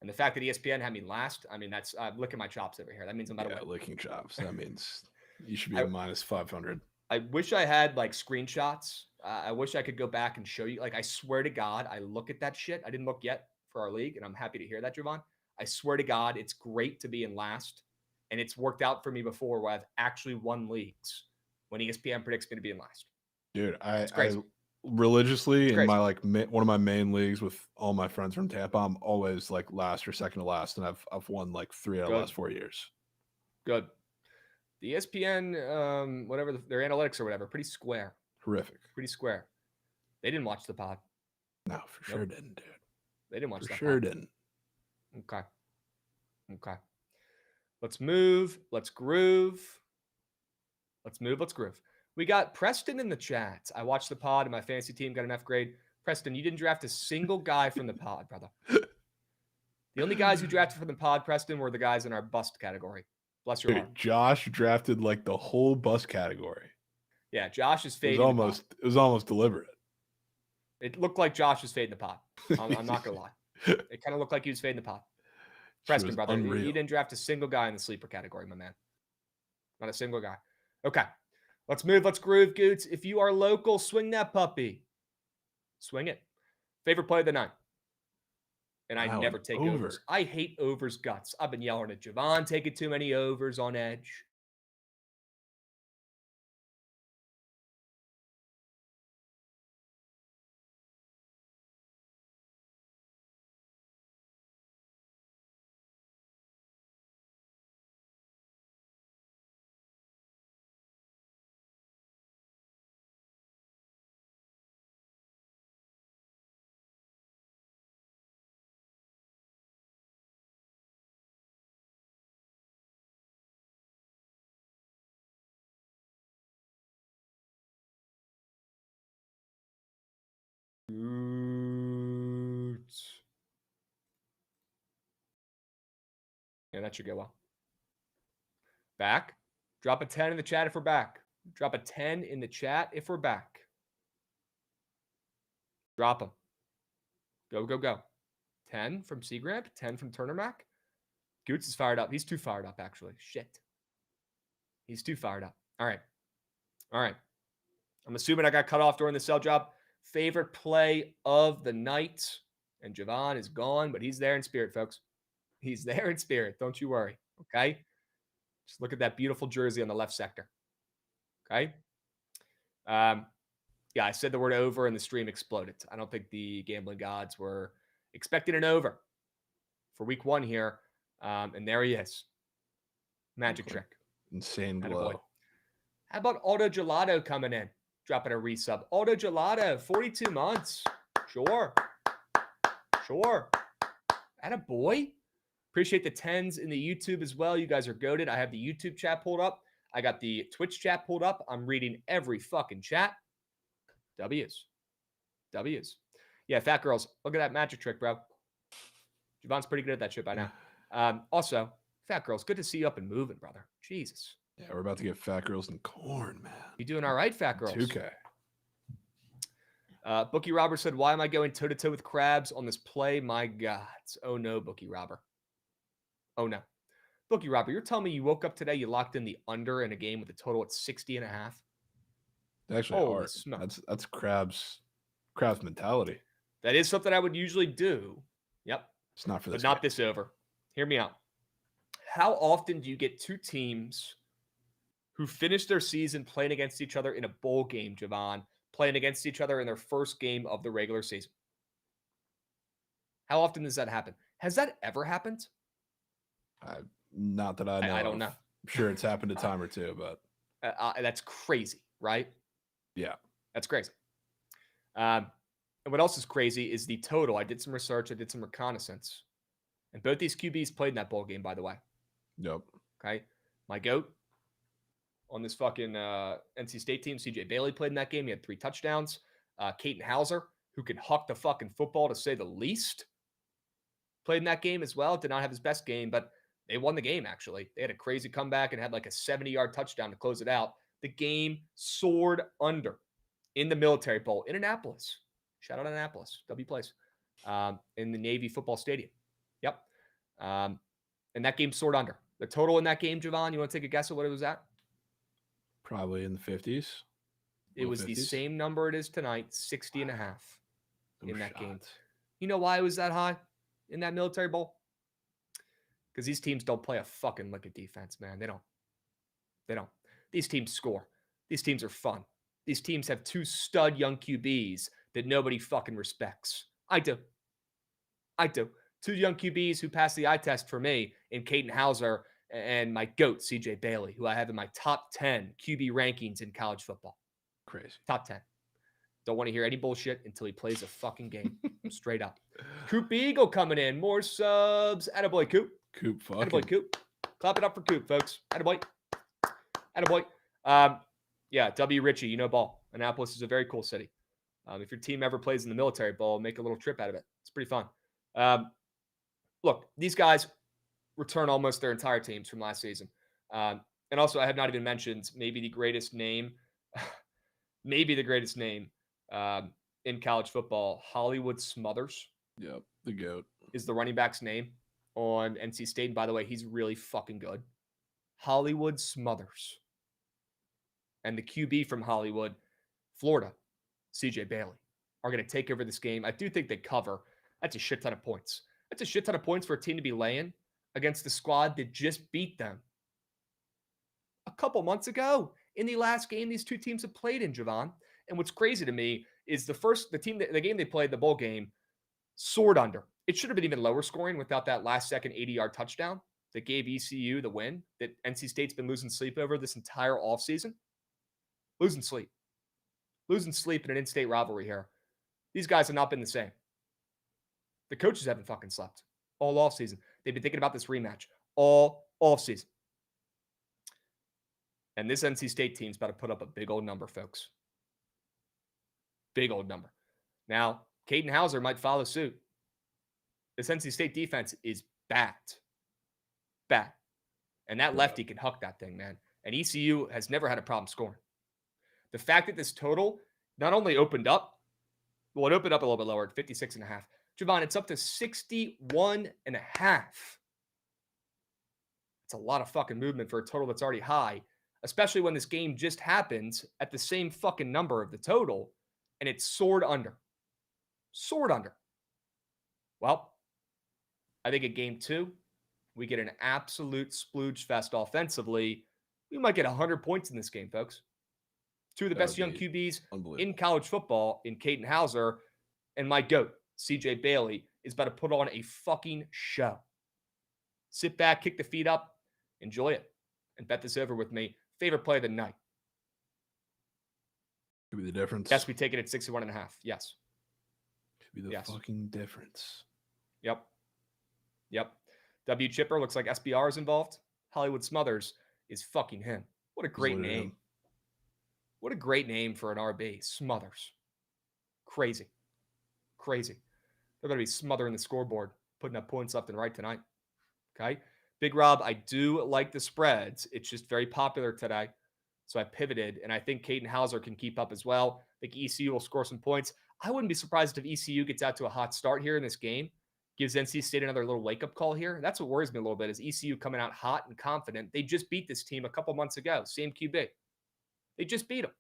And the fact that ESPN had me last, I mean, that's licking my chops over here. That means I'm not licking chops. That means you should be at minus 500. I wish I had like screenshots. I wish I could go back and show you. Like, I swear to God, I look at that shit. I didn't look yet for our league, and I'm happy to hear that, Jovan. I swear to God, it's great to be in last. And it's worked out for me before where I've actually won leagues when ESPN predicts me to be in last. Dude, I religiously in my one of my main leagues with all my friends from Tampa, I'm always like last or second to last, and I've won like 3 out of the last 4 years. Good. The ESPN, whatever their analytics or whatever, pretty square. Horrific. Pretty square. They didn't watch the pod. No, for sure didn't, dude. They didn't watch that. For sure didn't. Okay. Let's move. Let's groove. Let's groove. We got Preston in the chat. I watched the pod and my fantasy team got an F grade. Preston, you didn't draft a single guy from the pod, brother. The only guys who drafted from the pod, Preston, were the guys in our bust category. Bless your heart. Josh drafted like the whole bust category. Yeah, Josh is fading. It was almost deliberate. It looked like Josh was fading the pod. I'm not gonna lie. It kind of looked like he was fading the pod. Preston, brother, you didn't draft a single guy in the sleeper category, my man. Not a single guy. Okay, let's move. Let's groove, Goots. If you are local, swing that puppy. Swing it. Favorite play of the night. And I never take overs. I hate overs guts. I've been yelling at Jovan taking too many overs on edge. Yeah, that should go well. Back. Drop a 10 in the chat if we're back. Drop a 10 in the chat if we're back. Drop them. Go. 10 from Seagramp. 10 from Turner Mac. Goots is fired up. He's too fired up, actually. Shit. He's too fired up. All right. I'm assuming I got cut off during the sell job. Favorite play of the night. And Jovan is gone, but he's there in spirit, folks. He's there in spirit. Don't you worry. Okay? Just look at that beautiful jersey on the left sector. Okay? Yeah, I said the word over and the stream exploded. I don't think the gambling gods were expecting an over for week 1 here. And there he is. Magic trick. Insane glow. How about Auto Gelato coming in? Dropping a resub. Auto Gelato, 42 months. Sure. Attaboy. Appreciate the 10s in the YouTube as well. You guys are goated. I have the YouTube chat pulled up. I got the Twitch chat pulled up. I'm reading every fucking chat. W's. Yeah, fat girls. Look at that magic trick, bro. Javon's pretty good at that shit by now. Also, fat girls, good to see you up and moving, brother. Jesus. Yeah, we're about to get fat girls in corn, man. You doing all right, fat girls? 2K. Bookie Robber said, why am I going toe-to-toe with Krabs on this play? My God. Oh, no, Bookie Robber. Oh, no. Bookie Robber, you're telling me you woke up today, you locked in the under in a game with a total at 60.5? Actually, holy smokes. That's Krabs mentality. That is something I would usually do. Yep. It's not for this. But not this over. Hear me out. How often do you get two teams who finish their season playing against each other in a bowl game, Jovan, playing against each other in their first game of the regular season? How often does that happen? Has that ever happened? Not that I know. I don't know. I'm sure it's happened a time or two, but that's crazy, right? Yeah, that's crazy. And what else is crazy is the total. I did some research. I did some reconnaissance, and both these QBs played in that bowl game, by the way. Yep. Okay, my goat on this fucking NC State team, CJ Bailey, played in that game. He had 3 touchdowns. Caden Hauser, who can huck the fucking football to say the least, played in that game as well. Did not have his best game, but they won the game, actually. They had a crazy comeback and had like a 70-yard touchdown to close it out. The game soared under in the Military Bowl in Annapolis. Shout out Annapolis. W place. In the Navy football stadium. Yep. And that game soared under. The total in that game, Jovan, you want to take a guess at what it was at? Probably in the 50s. It was 50s. The same number it is tonight, 60.5 in that game. You know why it was that high in that Military Bowl? Because these teams don't play a fucking lick of defense, man. They don't. These teams score. These teams are fun. These teams have 2 stud young QBs that nobody fucking respects. I do. 2 young QBs who passed the eye test for me in Caden Hauser and my GOAT, CJ Bailey, who I have in my top 10 QB rankings in college football. Crazy. Top 10. Don't want to hear any bullshit until he plays a fucking game. Straight up. Coop Eagle coming in. More subs. Attaboy, Coop. Coop fucking. Attaboy, Coop. Clap it up for Coop, folks. Attaboy. Attaboy. Yeah, W. Ritchie, you know ball. Annapolis is a very cool city. If your team ever plays in the military ball, make a little trip out of it. It's pretty fun. Look, these guys return almost their entire teams from last season. And also, I have not even mentioned maybe the greatest name in college football, Hollywood Smothers. Yep, the GOAT. Is the running back's name on NC State. And by the way, he's really fucking good. Hollywood Smothers. And the QB from Hollywood, Florida, CJ Bailey, are going to take over this game. I do think they cover. That's a shit ton of points. That's a shit ton of points for a team to be laying against the squad that just beat them a couple months ago in the last game these two teams have played in, Jovan. And what's crazy to me is the game they played, the bowl game, soared under. It should have been even lower scoring without that last second 80-yard touchdown that gave ECU the win that NC State's been losing sleep over this entire offseason. Losing sleep in an in-state rivalry here. These guys have not been the same. The coaches haven't fucking slept all offseason. They've been thinking about this rematch all offseason. And this NC State team's about to put up a big old number, folks. Big old number. Now, Caden Hauser might follow suit. This NC State defense is bad. Bad. And that lefty can huck that thing, man. And ECU has never had a problem scoring. The fact that this total not only opened up, well, it opened up a little bit lower at 56.5. Jovan, it's up to 61.5. It's a lot of fucking movement for a total that's already high, especially when this game just happens at the same fucking number of the total, and it's soared under. Soared under. Well, I think at game 2, we get an absolute splooge fest offensively. We might get 100 points in this game, folks. Two of the best young QBs in college football in Caden Hauser, and my GOAT, CJ Bailey, is about to put on a fucking show. Sit back, kick the feet up, enjoy it, and bet this over with me. Favorite play of the night. Could be the difference. Yes, we take it at 61.5. Yes. Could be the fucking difference. Yep. W. Chipper looks like SBR is involved. Hollywood Smothers is fucking him. What a great name. What a great name for an RB. Smothers. Crazy. They're going to be smothering the scoreboard, putting up points left and right tonight. Okay? Big Rob, I do like the spreads. It's just very popular today. So I pivoted, and I think Caden Hauser can keep up as well. I think ECU will score some points. I wouldn't be surprised if ECU gets out to a hot start here in this game, gives NC State another little wake-up call here. That's what worries me a little bit, is ECU coming out hot and confident. They just beat this team a couple months ago, same QB. They just beat them.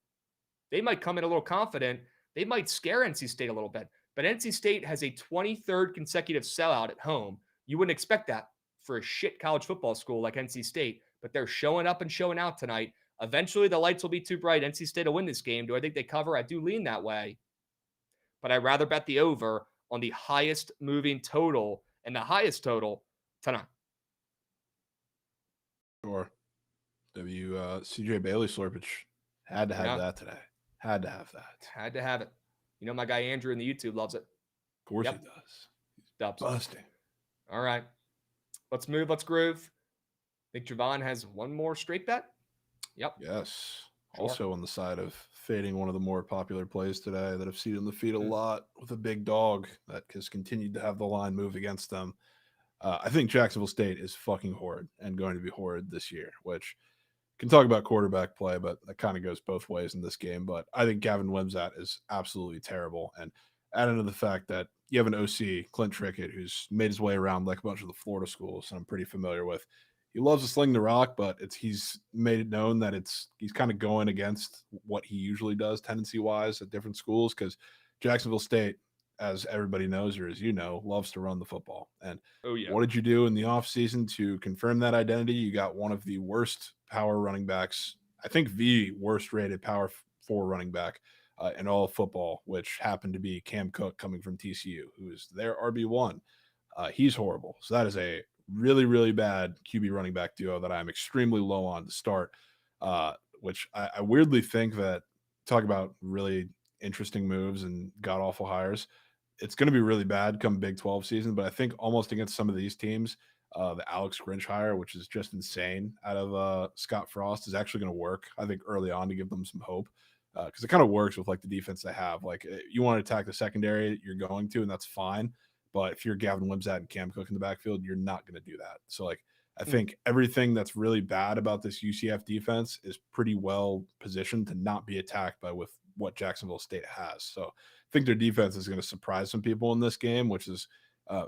They might come in a little confident. They might scare NC State a little bit. But NC State has a 23rd consecutive sellout at home. You wouldn't expect that for a shit college football school like NC State, but they're showing up and showing out tonight. Eventually, the lights will be too bright. NC State will win this game. Do I think they cover? I do lean that way. But I'd rather bet the over on the highest moving total and the highest total tonight. Sure. CJ Bailey slurpage. Had to have that today. Had to have that. Had to have it. You know, my guy Andrew in the YouTube loves it. Of course he does. Dubs. Busting. All right. Let's move. Let's groove. I think Jovan has one more straight bet. Yep. Yes. Sure. Also on the side of fading one of the more popular plays today that I've seen on the feed a lot with a big dog that has continued to have the line move against them. I think Jacksonville State is fucking horrid and going to be horrid this year, which can talk about quarterback play, but that kind of goes both ways in this game. But I think Gavin Wimsatt is absolutely terrible. And add into the fact that you have an OC, Clint Trickett, who's made his way around like a bunch of the Florida schools, and I'm pretty familiar with. He loves to sling the rock, but he's made it known that he's kind of going against what he usually does tendency-wise at different schools, because Jacksonville State, as everybody knows, or as you know, loves to run the football. And what did you do in the offseason to confirm that identity? You got one of the worst power running backs, I think the worst rated power 4 running back in all of football, which happened to be Cam Cook coming from TCU, who is their RB1. He's horrible. So that is a really, really bad QB running back duo that I'm extremely low on to start, which I weirdly think that, talk about really interesting moves and god awful hires. It's going to be really bad come Big 12 season, but I think almost against some of these teams, the Alex Grinch hire, which is just insane out of Scott Frost, is actually going to work, I think, early on to give them some hope, because it kind of works with like the defense they have. Like, you want to attack the secondary, you're going to, and that's fine. But if you're Gavin Wimsatt and Cam Cook in the backfield, you're not going to do that. So, like, I think everything that's really bad about this UCF defense is pretty well positioned to not be attacked by with what Jacksonville State has. So I think their defense is going to surprise some people in this game, which is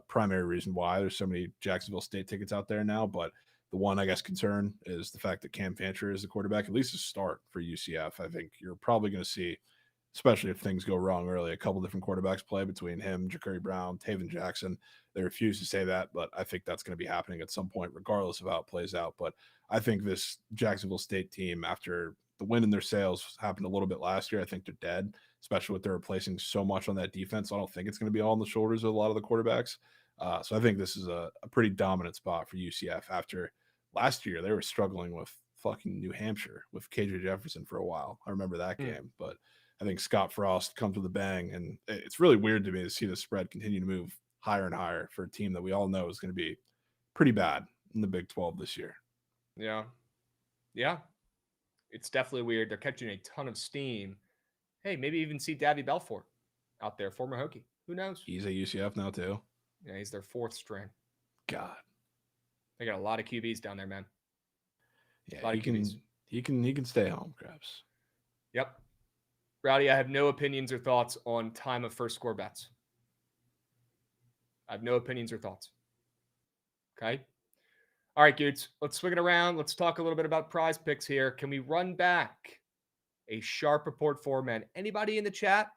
primary reason why there's so many Jacksonville State tickets out there now. But the one, I guess, concern is the fact that Cam Fancher is the quarterback, at least a start for UCF. I think you're probably going to see, especially if things go wrong early, a couple different quarterbacks play between him, Ja'Cory Brown, Taven Jackson. They refuse to say that, but I think that's going to be happening at some point, regardless of how it plays out. But I think this Jacksonville State team, after the win in their sales happened a little bit last year, I think they're dead, especially with they're replacing so much on that defense. I don't think it's going to be all on the shoulders of a lot of the quarterbacks. So I think this is a pretty dominant spot for UCF after last year. They were struggling with fucking New Hampshire with KJ Jefferson for a while. I remember that game, but I think Scott Frost comes with a bang, and it's really weird to me to see the spread continue to move higher and higher for a team that we all know is going to be pretty bad in the Big 12 this year. Yeah. Yeah. It's definitely weird. They're catching a ton of steam. Hey, maybe even see Davy Belfort out there, former Hokie. Who knows? He's at UCF now too. Yeah, he's their fourth string. God. They got a lot of QBs down there, man. Yeah, he can stay home, Krabs. Yep. Rowdy, I have no opinions or thoughts on time of first score bets. I have no opinions or thoughts. Okay. All right, dudes. Let's swing it around. Let's talk a little bit about prize picks here. Can we run back a sharp report format? Anybody in the chat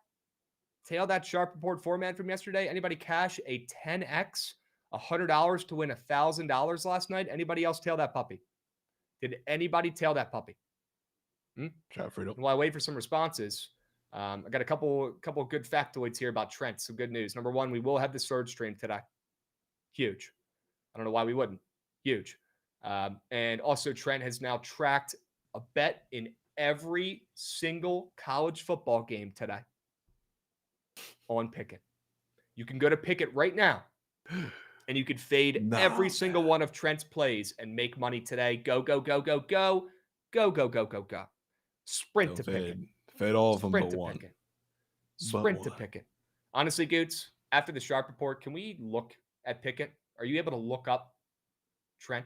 tail that sharp report format from yesterday? Anybody cash a 10x, $100 to win $1,000 last night? Anybody else tail that puppy? Did anybody tail that puppy? While I wait for some responses, I got a couple good factoids here about Trent. Some good news. Number one, we will have the surge stream today. Huge. I don't know why we wouldn't. Huge. And also, Trent has now tracked a bet in every single college football game today on Pickett. You can go to Pickett right now, and you could fade every single one of Trent's plays and make money today. Go, go, go, go, go. Go, go, go, go, go. Sprint to Pickett. Fade all of them but one. Sprint to Pickett. Honestly, Goots, after the sharp report, can we look at Pickett? Are you able to look up Trent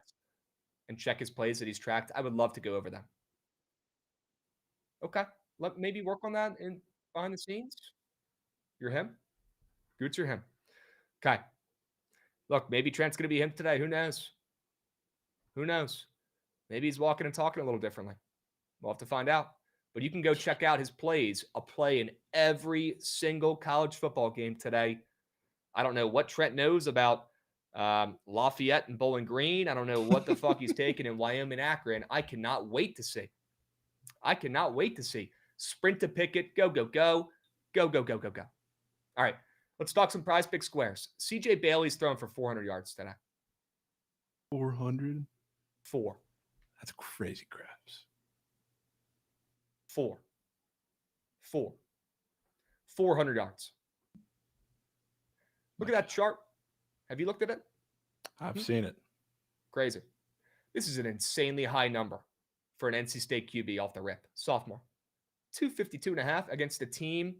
and check his plays that he's tracked? I would love to go over them. Okay. Let maybe work on that in behind the scenes. You're him? Goots, you're him. Okay. Look, maybe Trent's going to be him today. Who knows? Who knows? Maybe he's walking and talking a little differently. We'll have to find out. But you can go check out his plays, a play in every single college football game today. I don't know what Trent knows about Lafayette and Bowling Green. I don't know what the fuck he's taking in Wyoming, Akron. I cannot wait to see. I cannot wait to see. Sprint to Pickett. Go, go, go. Go, go, go, go, go. All right. Let's talk some prize pick squares. CJ Bailey's throwing for 400 yards today. 400? 4. That's crazy, Krabs. 4. 400 yards. Look at that chart. Have you looked at it? I've seen it. Crazy. This is an insanely high number for an NC State QB off the rip. Sophomore. 252.5 against a team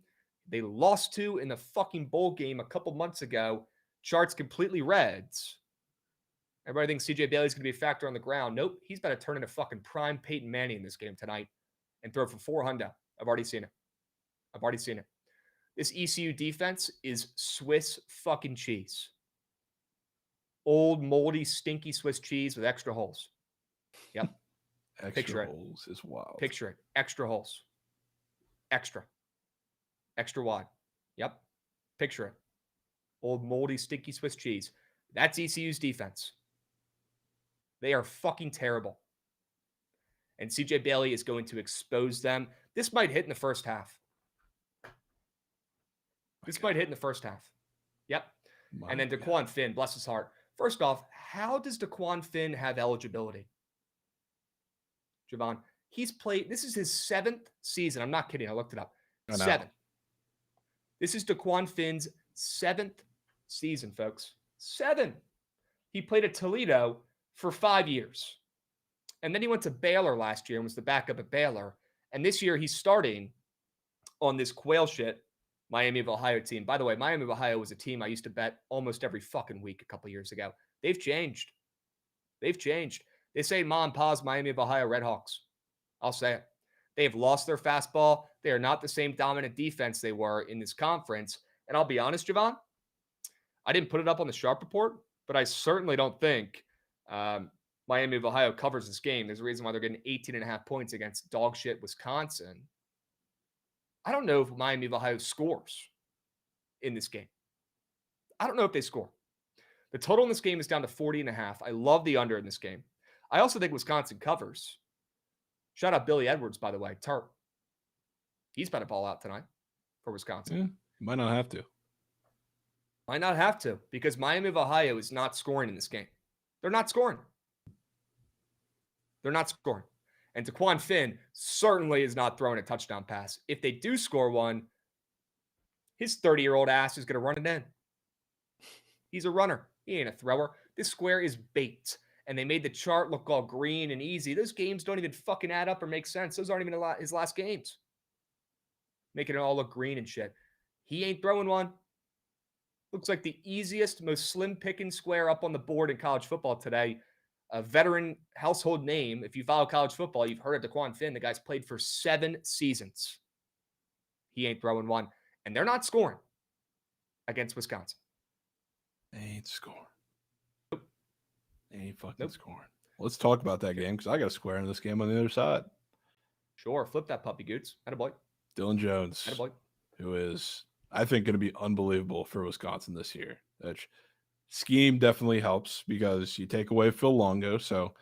they lost to in the fucking bowl game a couple months ago. Charts completely reds. Everybody thinks CJ Bailey's going to be a factor on the ground. Nope. He's about to turn into fucking prime Peyton Manning in this game tonight and throw for 400. I've already seen it. This ECU defense is Swiss fucking cheese. Old, moldy, stinky Swiss cheese with extra holes. Yep. Extra holes is wild. Picture it. Extra holes. Extra wide. Yep. Picture it. Old, moldy, stinky Swiss cheese. That's ECU's defense. They are fucking terrible. And CJ Bailey is going to expose them. This might hit in the first half. Yep. And then DeQuan Finn, bless his heart. First off, how does DeQuan Finn have eligibility? Jovan, he's played, this is his 7th season. I'm not kidding. I looked it up. 7. This is DeQuan Finn's 7th season, folks. 7. He played at Toledo for 5 years. And then he went to Baylor last year and was the backup at Baylor. And this year he's starting on this quail shit Miami of Ohio team. By the way, Miami of Ohio was a team I used to bet almost every fucking week a couple years ago. They've changed. They've changed. They say Ma and Pa's Miami of Ohio Redhawks. I'll say it. They have lost their fastball. They are not the same dominant defense they were in this conference. And I'll be honest, Jovan, I didn't put it up on the Sharp Report, but I certainly don't think Miami of Ohio covers this game. There's a reason why they're getting 18.5 points against dog shit Wisconsin. I don't know if Miami of Ohio scores in this game. I don't know if they score. The total in this game is down to 40.5. I love the under in this game. I also think Wisconsin covers. Shout out Billy Edwards, by the way. Terp. He's about to ball out tonight for Wisconsin. Yeah, he might not have to. Might not have to, because Miami of Ohio is not scoring in this game. They're not scoring. They're not scoring. And DeQuan Finn certainly is not throwing a touchdown pass. If they do score one, his 30-year-old ass is going to run it in. He's a runner. He ain't a thrower. This square is baked. And they made the chart look all green and easy. Those games don't even fucking add up or make sense. Those aren't even his last games. Making it all look green and shit. He ain't throwing one. Looks like the easiest, most slim picking square up on the board in college football today. A veteran household name. If you follow college football, you've heard of DeQuan Finn. The guy's played for 7 seasons. He ain't throwing one. And they're not scoring against Wisconsin. They ain't scoring. Nope. They ain't fucking scoring. Let's talk about that game, because I got a square in this game on the other side. Sure. Flip that puppy, Goots. Attaboy. Dylan Jones, Attaboy. who is, I think, going to be unbelievable for Wisconsin this year. Which scheme definitely helps, because you take away Phil Longo, so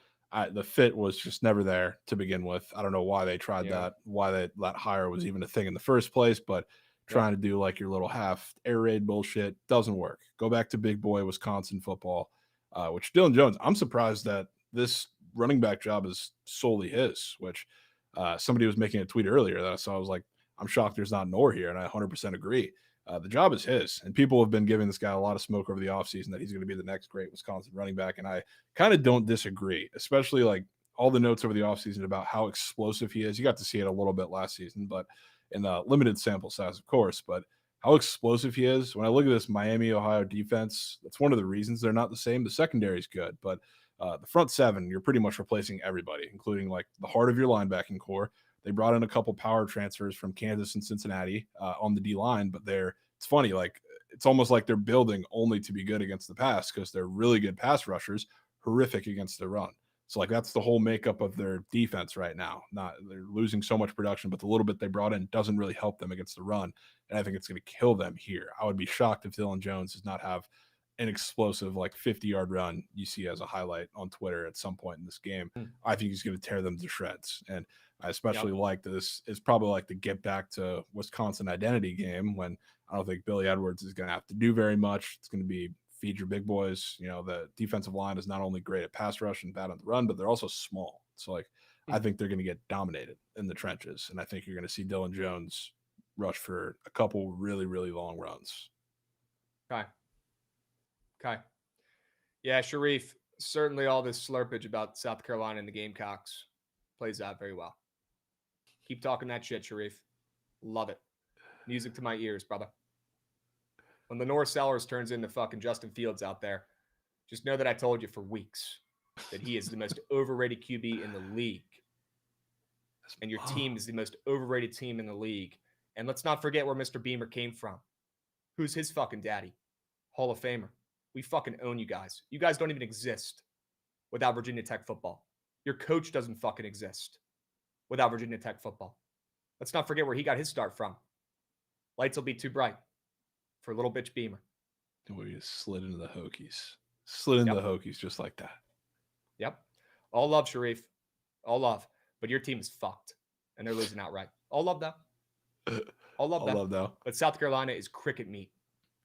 the fit was just never there to begin with. I don't know why they tried that, why that hire was even a thing in the first place, but trying to do like your little half air raid bullshit doesn't work. Go back to big boy Wisconsin football, which Dylan Jones, I'm surprised that this running back job is solely his, which somebody was making a tweet earlier that I saw. I was like, I'm shocked there's not an or here, and I 100% agree. The job is his, and people have been giving this guy a lot of smoke over the offseason that he's going to be the next great Wisconsin running back, and I kind of don't disagree, especially like all the notes over the offseason about how explosive he is. You got to see it a little bit last season, but in a limited sample size, of course, but how explosive he is. When I look at this Miami, Ohio defense, that's one of the reasons they're not the same. The secondary is good, but the front seven, you're pretty much replacing everybody, including like the heart of your linebacking core. They brought in a couple power transfers from Kansas and Cincinnati on the D line, but it's funny, like it's almost like they're building only to be good against the pass, because they're really good pass rushers, horrific against the run. So like that's the whole makeup of their defense right now. They're losing so much production, but the little bit they brought in doesn't really help them against the run. And I think it's going to kill them here. I would be shocked if Dylan Jones does not have an explosive like 50-yard run you see as a highlight on Twitter at some point in this game. I think he's going to tear them to shreds. And I especially like this is probably like the get back to Wisconsin identity game, when I don't think Billy Edwards is going to have to do very much. It's going to be feed your big boys. You know, the defensive line is not only great at pass rush and bad on the run, but they're also small. So like, I think they're going to get dominated in the trenches. And I think you're going to see Dylan Jones rush for a couple really, really long runs. Okay. Yeah, Sharif, certainly all this slurpage about South Carolina and the Gamecocks plays out very well. Keep talking that shit, Sharif. Love it. Music to my ears, brother. When Lenore Sellers turns into fucking Justin Fields out there, just know that I told you for weeks that he is the most overrated QB in the league. And your team is the most overrated team in the league. And let's not forget where Mr. Beamer came from. Who's his fucking daddy? Hall of Famer. We fucking own you guys. You guys don't even exist without Virginia Tech football. Your coach doesn't fucking exist without Virginia Tech football. Let's not forget where he got his start from. Lights will be too bright for little bitch Beamer. And we just slid into the Hokies. Slid into the Hokies just like that. Yep. All love, Sharif. All love. But your team is fucked. And they're losing outright. All love, though. All love, though. But South Carolina is cricket meat.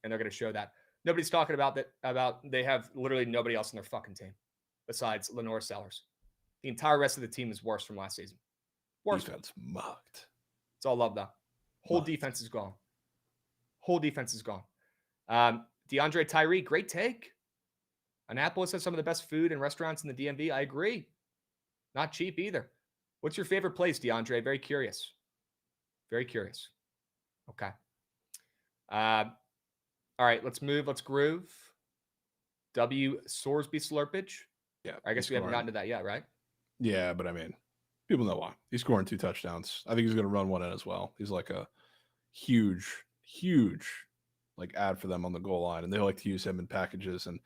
And they're going to show that. Nobody's talking about that. They have literally nobody else on their fucking team besides Lenore Sellers. The entire rest of the team is worse from last season. Worse. Defense mucked. It's all love, though. Whole defense is gone. Whole defense is gone. DeAndre Tyree, great take. Annapolis has some of the best food and restaurants in the DMV. I agree. Not cheap either. What's your favorite place, DeAndre? Very curious. Very curious. Okay. All right, let's move. Let's groove. W. Sorsby Slurpage. Yeah. I guess we haven't gotten to that yet, right? Yeah, but I mean, people know why. He's scoring 2 touchdowns. I think he's going to run one in as well. He's like a huge like ad for them on the goal line, and they like to use him in packages. And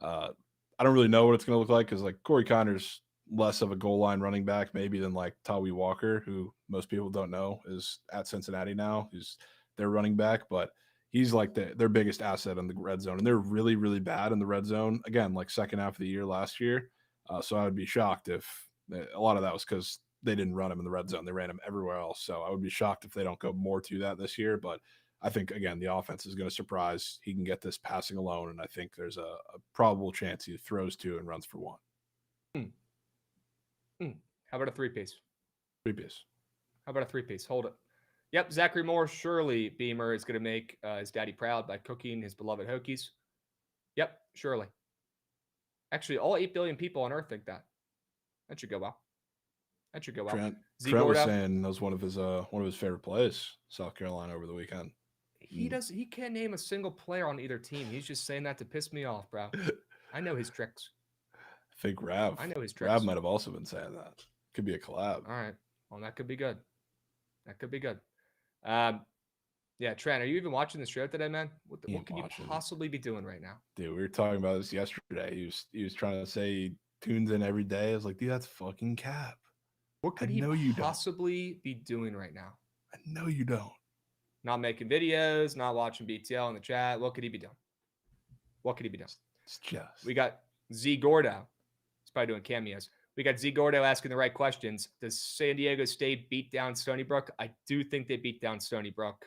I don't really know what it's going to look like because like Corey Connor's less of a goal line running back maybe than like Tawi Walker, who most people don't know is at Cincinnati now. He's their running back, but he's like their biggest asset in the red zone, and they're really bad in the red zone. Again, like second half of the year last year. So I would be shocked if a lot of that was because they didn't run him in the red zone. They ran him everywhere else. So I would be shocked if they don't go more to that this year. But I think, again, the offense is going to surprise. He can get this passing alone, and I think there's a probable chance he throws 2 and runs for 1. How about a 3-piece? 3-piece. How about a 3-piece? Hold it. Yep, Zachary Moore. Surely Beamer is going to make his daddy proud by cooking his beloved Hokies. Yep, surely. Actually, all 8 billion people on Earth think that. That should go well. That should go well. Trent was saying that was one of his favorite plays, South Carolina over the weekend. He can't name a single player on either team. He's just saying that to piss me off, bro. I know his tricks. I think Rav. I know his tricks. Rav might have also been saying that. Could be a collab. All right. Well, that could be good. That could be good. Yeah, Trent, are you even watching the show today, man? What can you possibly be doing right now? Dude, we were talking about this yesterday. He was trying to say he tunes in every day. I was like, dude, that's fucking cap. What could he possibly be doing right now? I know you don't. Not making videos, not watching BTL in the chat. What could he be doing? What could he be doing? It's just. We got Z Gordo. He's probably doing cameos. We got Z Gordo asking the right questions. Does San Diego State beat down Stony Brook? I do think they beat down Stony Brook.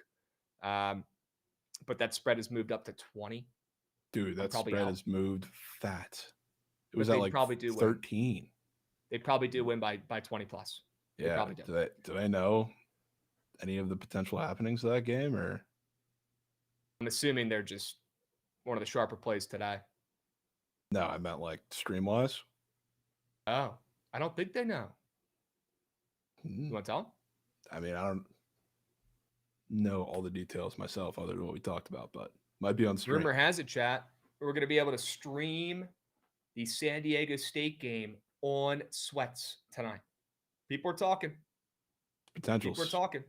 But that spread has moved up to 20. Dude, that spread has moved fat. It was at like probably do 13. Win. They probably do win by 20 plus. Yeah. Probably do they know any of the potential happenings of that game? Or I'm assuming they're just one of the sharper plays today. No, I meant like stream-wise. Oh, I don't think they know. You want to tell them? I mean, I don't know all the details myself other than what we talked about, but might be on stream. Rumor has it, chat, we're going to be able to stream the San Diego State game on Sweats tonight. People are talking. Potentials. People are talking.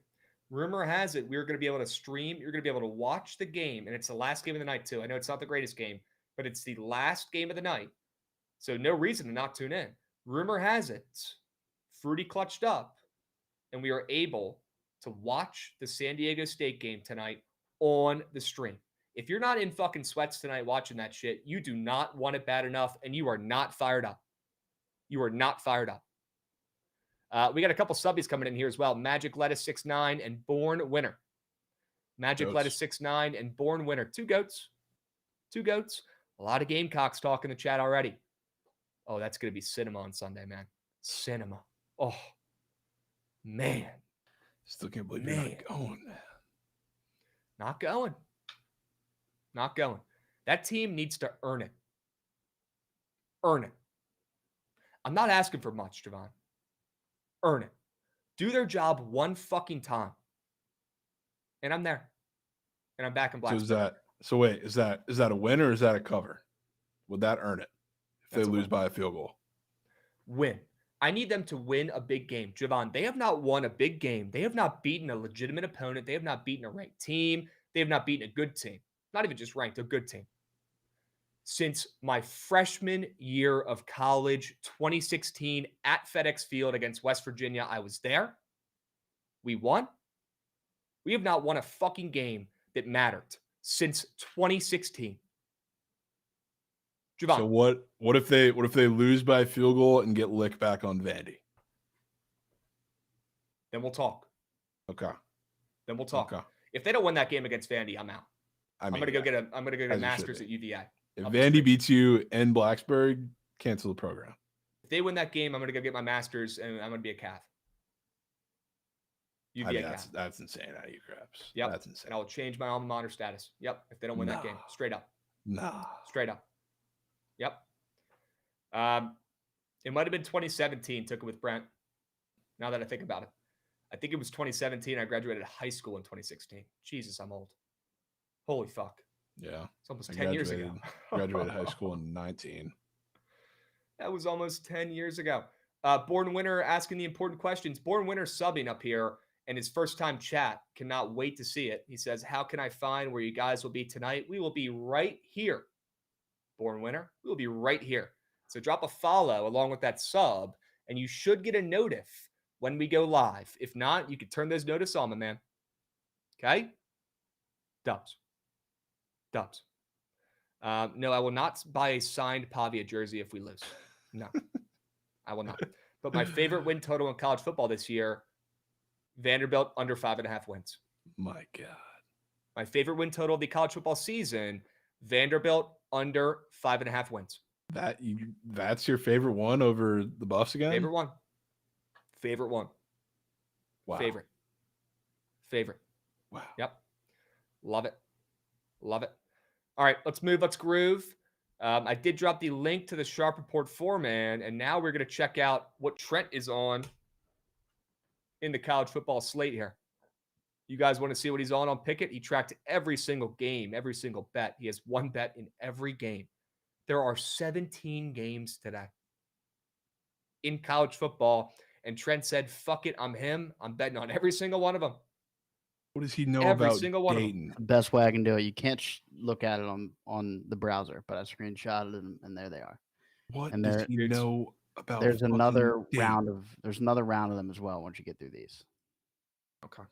Rumor has it we're going to be able to stream. You're going to be able to watch the game, and it's the last game of the night, too. I know it's not the greatest game, but it's the last game of the night, so no reason to not tune in. Rumor has it Fruity clutched up, and we are able to watch the San Diego State game tonight on the stream. If you're not in fucking Sweats tonight watching that shit, you do not want it bad enough, and you are not fired up. You are not fired up. We got a couple subbies coming in here as well. Magic Lettuce 6'9" and Born Winner. Magic Lettuce 6'9" and Born Winner. Two goats. A lot of Gamecocks talk in the chat already. Oh, that's going to be cinema on Sunday, man. Cinema. Oh, man. Still can't believe you're not going, man. Not going. That team needs to earn it. Earn it. I'm not asking for much, Jovan. Earn it. Do their job one fucking time. And I'm there. And I'm back in black. So wait, is that a win or is that a cover? Would that earn it if they lose by a field goal? Win. I need them to win a big game. Jovan, they have not won a big game. They have not beaten a legitimate opponent. They have not beaten a ranked team. They have not beaten a good team. Not even just ranked, a good team. Since my freshman year of college, 2016, at FedEx Field against West Virginia, I was there. We won. We have not won a fucking game that mattered since 2016. Jovan. So what if they lose by a field goal and get licked back on Vandy? Then we'll talk. Okay. Then we'll talk. Okay. If they don't win that game against Vandy, I'm out. I'm gonna go get a master's at UVA. If Vandy beats you in Blacksburg, cancel the program. If they win that game, I'm gonna go get my master's and I'm gonna be a calf. UVA that's insane out of you, Krabs. Yep. That's insane. And I will change my alma mater status. Yep. If they don't win that game, straight up. Straight up. Yep. It might have been 2017. Took it with Brent. Now that I think about it, I think it was 2017. I graduated high school in 2016. Jesus, I'm old. Holy fuck. Yeah. It's almost 10 years ago. Graduated high school in 19. That was almost 10 years ago. Born Winner asking the important questions. Born Winner subbing up here and his first time chat. Cannot wait to see it. He says, how can I find where you guys will be tonight? We will be right here. Born Winner. We will be right here. So drop a follow along with that sub and you should get a notif when we go live. If not, you could turn those notice on, my man. Okay? Dubs. No, I will not buy a signed Pavia jersey if we lose. No, I will not. But my favorite win total in college football this year, Vanderbilt under 5.5 wins. My God. My favorite win total of the college football season, Vanderbilt under 5.5 wins. That's your favorite one over the Buffs again? Favorite one. Wow. Favorite. Wow. Yep. Love it. All right, let's move. Let's groove. I did drop the link to the Sharp Report 4-man, and now we're going to check out what Trent is on in the college football slate here. You guys want to see what he's on Pickett? He tracked every single game, every single bet. He has one bet in every game. There are 17 games today in college football, and Trent said, fuck it, I'm him. I'm betting on every single one of them. What does he know Every about single one Dayton? of them. The best way I can do it. You can't look at it on the browser, but I screenshotted it, and there they are. What and does he know about? There's another Dayton? round of them as well once you get through these. Okay.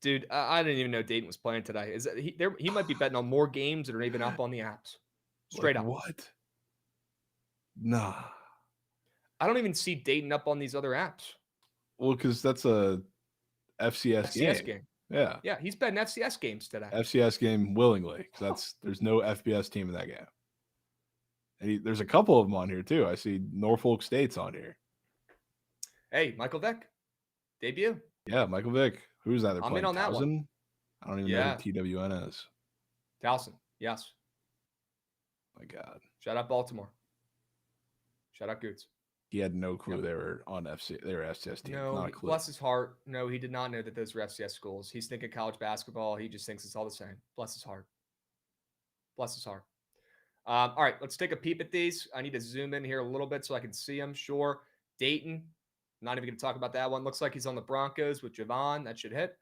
Dude, I didn't even know Dayton was playing today. Is that he might be betting on more games that are even up on the apps. Straight up. What? Nah. I don't even see Dayton up on these other apps. Well, because that's a FCS game. Yeah. Yeah, he's betting FCS games today. FCS game willingly, because there's no FBS team in that game. And there's a couple of them on here too. I see Norfolk State's on here. Hey, Michael Vick, debut. Yeah, Michael Vick. Who's that? They're I'm playing in on that one. I don't even know who TWN is. Towson, yes. My God. Shout out Baltimore. Shout out Goots. He had no clue they were on they were FCS team. No, not a clue. Bless his heart. No, he did not know that those were FCS schools. He's thinking college basketball. He just thinks it's all the same. Bless his heart. All right, let's take a peep at these. I need to zoom in here a little bit so I can see them. Sure. Dayton. Not even going to talk about that one. Looks like he's on the Broncos with Jovan. That should hit.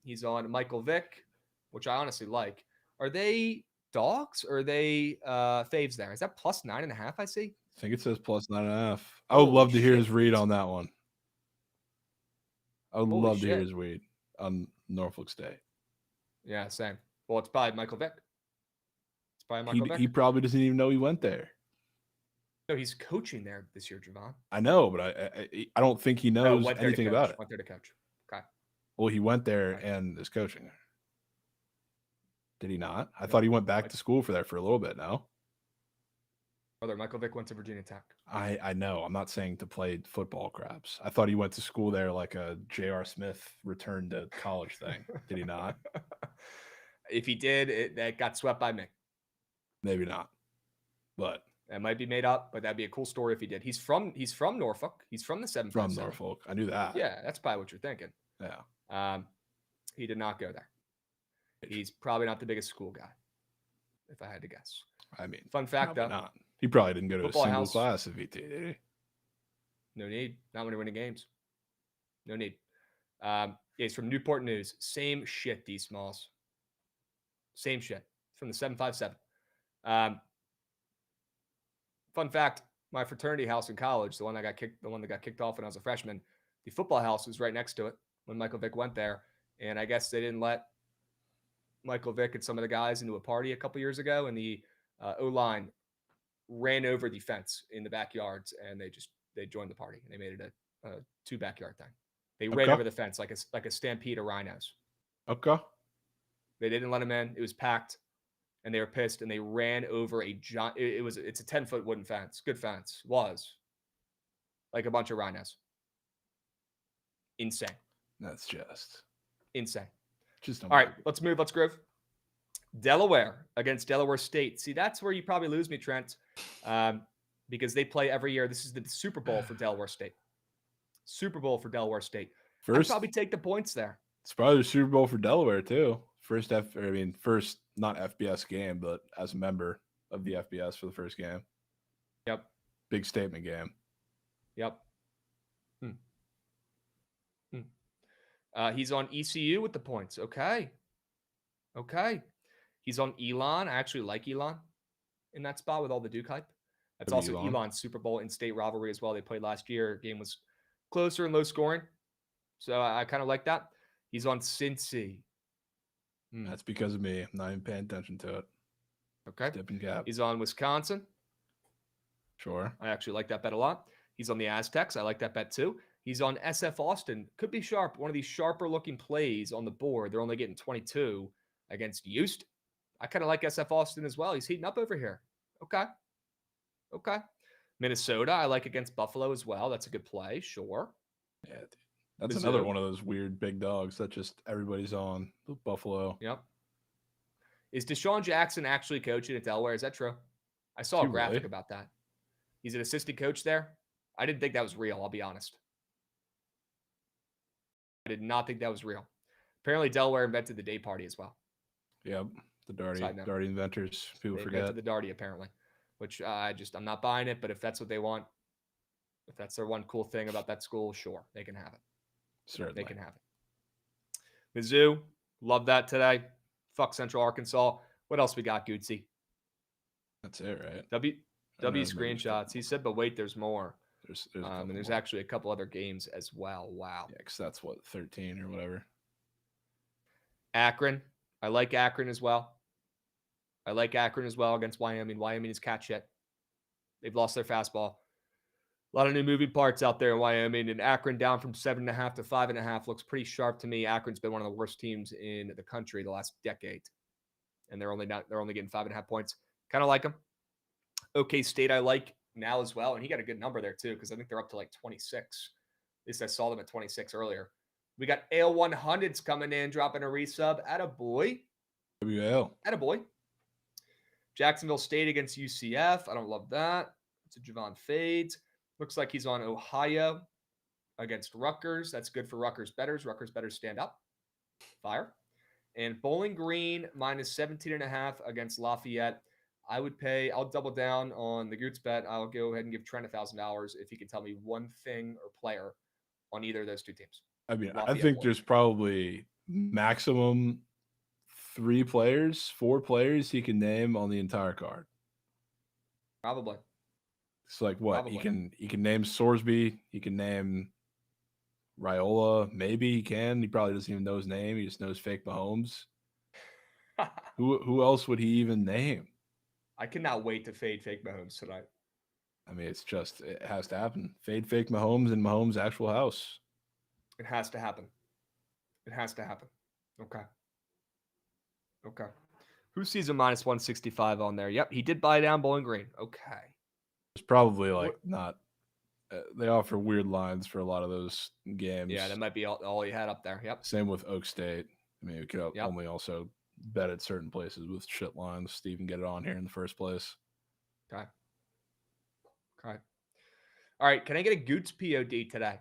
He's on Michael Vick, which I honestly like. Are they dogs or are they faves there? Is that plus 9.5 I see? I think it says plus 9.5. I would love to hear his read on that one. I would love to hear his read on Norfolk State. Yeah, same. Well, it's by Michael Vick. He probably doesn't even know he went there. No, he's coaching there this year, Jovan. I know, but I don't think he knows anything about it. Went there to coach. Okay. Well, he went there and is coaching there. Did he not? I thought he went back to school for a little bit. No. Brother, Michael Vick went to Virginia Tech. I know. I'm not saying to play football, Krabs. I thought he went to school there like a J.R. Smith return to college thing. Did he not? If he did, that got swept by me. Maybe not. But that might be made up, but that'd be a cool story if he did. He's from Norfolk. He's from the 757. From Norfolk. I knew that. Yeah, that's probably what you're thinking. Yeah. He did not go there. He's probably not the biggest school guy, if I had to guess. I mean, fun fact though. Not. He probably didn't go to a single house. class at VT, did he? No need. Not when you're winning games. No need. Yeah, he's from Newport News. Same shit, D Smalls. Same shit. From the 757. Fun fact, my fraternity house in college, the one that got kicked off when I was a freshman, the football house was right next to it when Michael Vick went there. And I guess they didn't let Michael Vick and some of the guys into a party a couple years ago, and the O-line ran over the fence in the backyards, and they joined the party. And they made it a 2 backyard thing. They ran over the fence like a stampede of rhinos. Okay. They didn't let him in. It was packed, and they were pissed, and they ran over a giant. It's a 10-foot wooden fence. Good fence. Was like a bunch of rhinos. Insane. That's just insane. Just all right. Let's move. Let's groove. Delaware against Delaware State. See, that's where you probably lose me, Trent, because they play every year. This is the Super Bowl for Delaware State. Super Bowl for Delaware State. I'd probably take the points there. It's probably the Super Bowl for Delaware too. First not FBS game, but as a member of the FBS for the first game. Yep. Big statement game. Yep. He's on ECU with the points. Okay. He's on Elon. I actually like Elon in that spot with all the Duke hype. That's also Elon's Super Bowl in-state rivalry as well. They played last year. Game was closer and low scoring. So I kind of like that. He's on Cincy. That's because of me. I'm not even paying attention to it. Okay. Dip and gap. He's on Wisconsin. Sure. I actually like that bet a lot. He's on the Aztecs. I like that bet too. He's on SF Austin. Could be sharp. One of these sharper looking plays on the board. They're only getting 22 against Houston. I kind of like SF Austin as well. He's heating up over here. Okay. Minnesota, I like against Buffalo as well. That's a good play. Sure. Yeah, dude. That's another one of those weird big dogs that just everybody's on. Buffalo. Yep. Is Deshaun Jackson actually coaching at Delaware? Is that true? I saw a graphic about that. He's an assistant coach there. I didn't think that was real, I'll be honest. I did not think that was real. Apparently, Delaware invented the day party as well. Yep. The Darty inventors. People forget. Invented the Darty, apparently, which I'm not buying it. But if that's what they want, if that's their one cool thing about that school, sure, they can have it. Certainly. They can have it. Mizzou, love that today. Fuck Central Arkansas. What else we got, Gootsy? That's it, right? W screenshots. He said, but wait, there's more. There's actually a couple other games as well. Wow. Yeah, because that's 13 or whatever. Akron. I like Akron as well. Against Wyoming. Wyoming is cat shit. They've lost their fastball. A lot of new moving parts out there in Wyoming, and Akron down from 7.5 to 5.5 looks pretty sharp to me. Akron's been one of the worst teams in the country the last decade, and they're only getting 5.5 points. Kind of like them. OK State I like now as well, and he got a good number there too because I think they're up to like 26. At least I saw them at 26 earlier. We got AL 100s coming in, dropping a resub. Attaboy. Attaboy. Jacksonville State against UCF. I don't love that. It's a Jovan fades. Looks like he's on Ohio against Rutgers. That's good for Rutgers bettors. Rutgers bettors stand up. Fire. And Bowling Green minus 17.5 against Lafayette. I'll double down on the Goots bet. I'll go ahead and give Trent $1,000 if he can tell me one thing or player on either of those two teams. I mean, Lafayette, I think there's probably maximum 4 players he can name on the entire card. Probably. It's like what? He can name Sorsby, he can name Raiola, maybe he can. He probably doesn't even know his name. He just knows fake Mahomes. Who else would he even name? I cannot wait to fade fake Mahomes tonight. I mean, it has to happen. Fade fake Mahomes in Mahomes' actual house. It has to happen. Okay. Who sees a minus 165 on there? Yep, he did buy down Bowling Green. Okay. It's probably not. They offer weird lines for a lot of those games. Yeah, that might be all he had up there. Yep. Same with Oak State. I mean, we could only also bet at certain places with shit lines to even get it on here in the first place. Okay. All right. Can I get a Goots POD today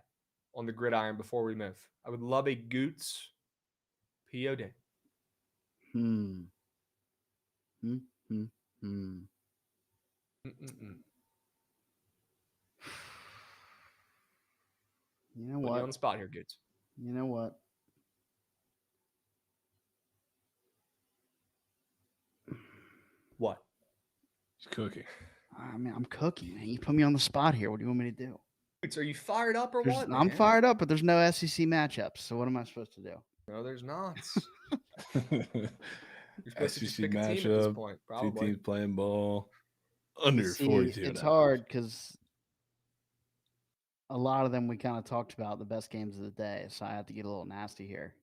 on the gridiron before we move? I would love a Goots POD. You know what? Put me on the spot here, Goots. You know what? What? He's cooking. I mean, I'm cooking, man. You put me on the spot here. What do you want me to do? Goots, are you fired up or what? I'm fired up, but there's no SEC matchups. So what am I supposed to do? No, there's not. SEC matchup. Two teams playing ball. Under 42. It's hard because a lot of them we kind of talked about the best games of the day, so I have to get a little nasty here.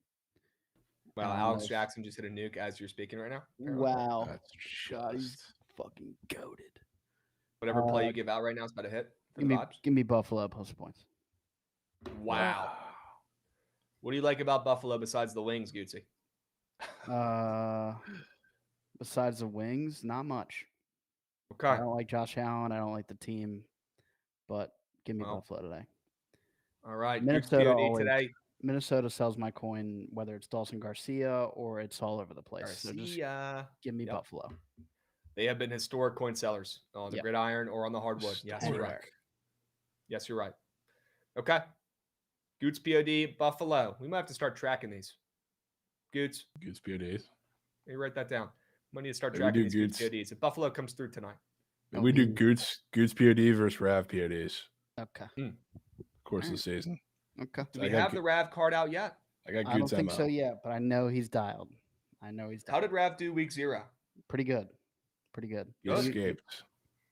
Wow, Alex Jackson just hit a nuke as you're speaking right now. Wow. God, he's fucking goated. Whatever play you give out right now is about to hit. Give me Buffalo plus points. Wow. What do you like about Buffalo besides the wings, Gootsy? Besides the wings, not much. Okay. I don't like Josh Allen. I don't like the team, but give me Buffalo today. All right. Minnesota sells my coin, whether it's Dawson Garcia or it's all over the place. So just give me Buffalo. They have been historic coin sellers on the gridiron or on the hardwood. Yes, you're right. Yes, you're right. Okay. Goots POD, Buffalo. We might have to start tracking these. Goots PODs. Let me write that down. We need to start tracking these Goots PODs. If Buffalo comes through tonight. We do Goots POD versus Rav PODs. Okay. Course of the season. Okay. Do we have the Rav card out yet? I got Goots I don't think so yet, but I know he's dialed. How did Rav do week 0? Pretty good. He escaped.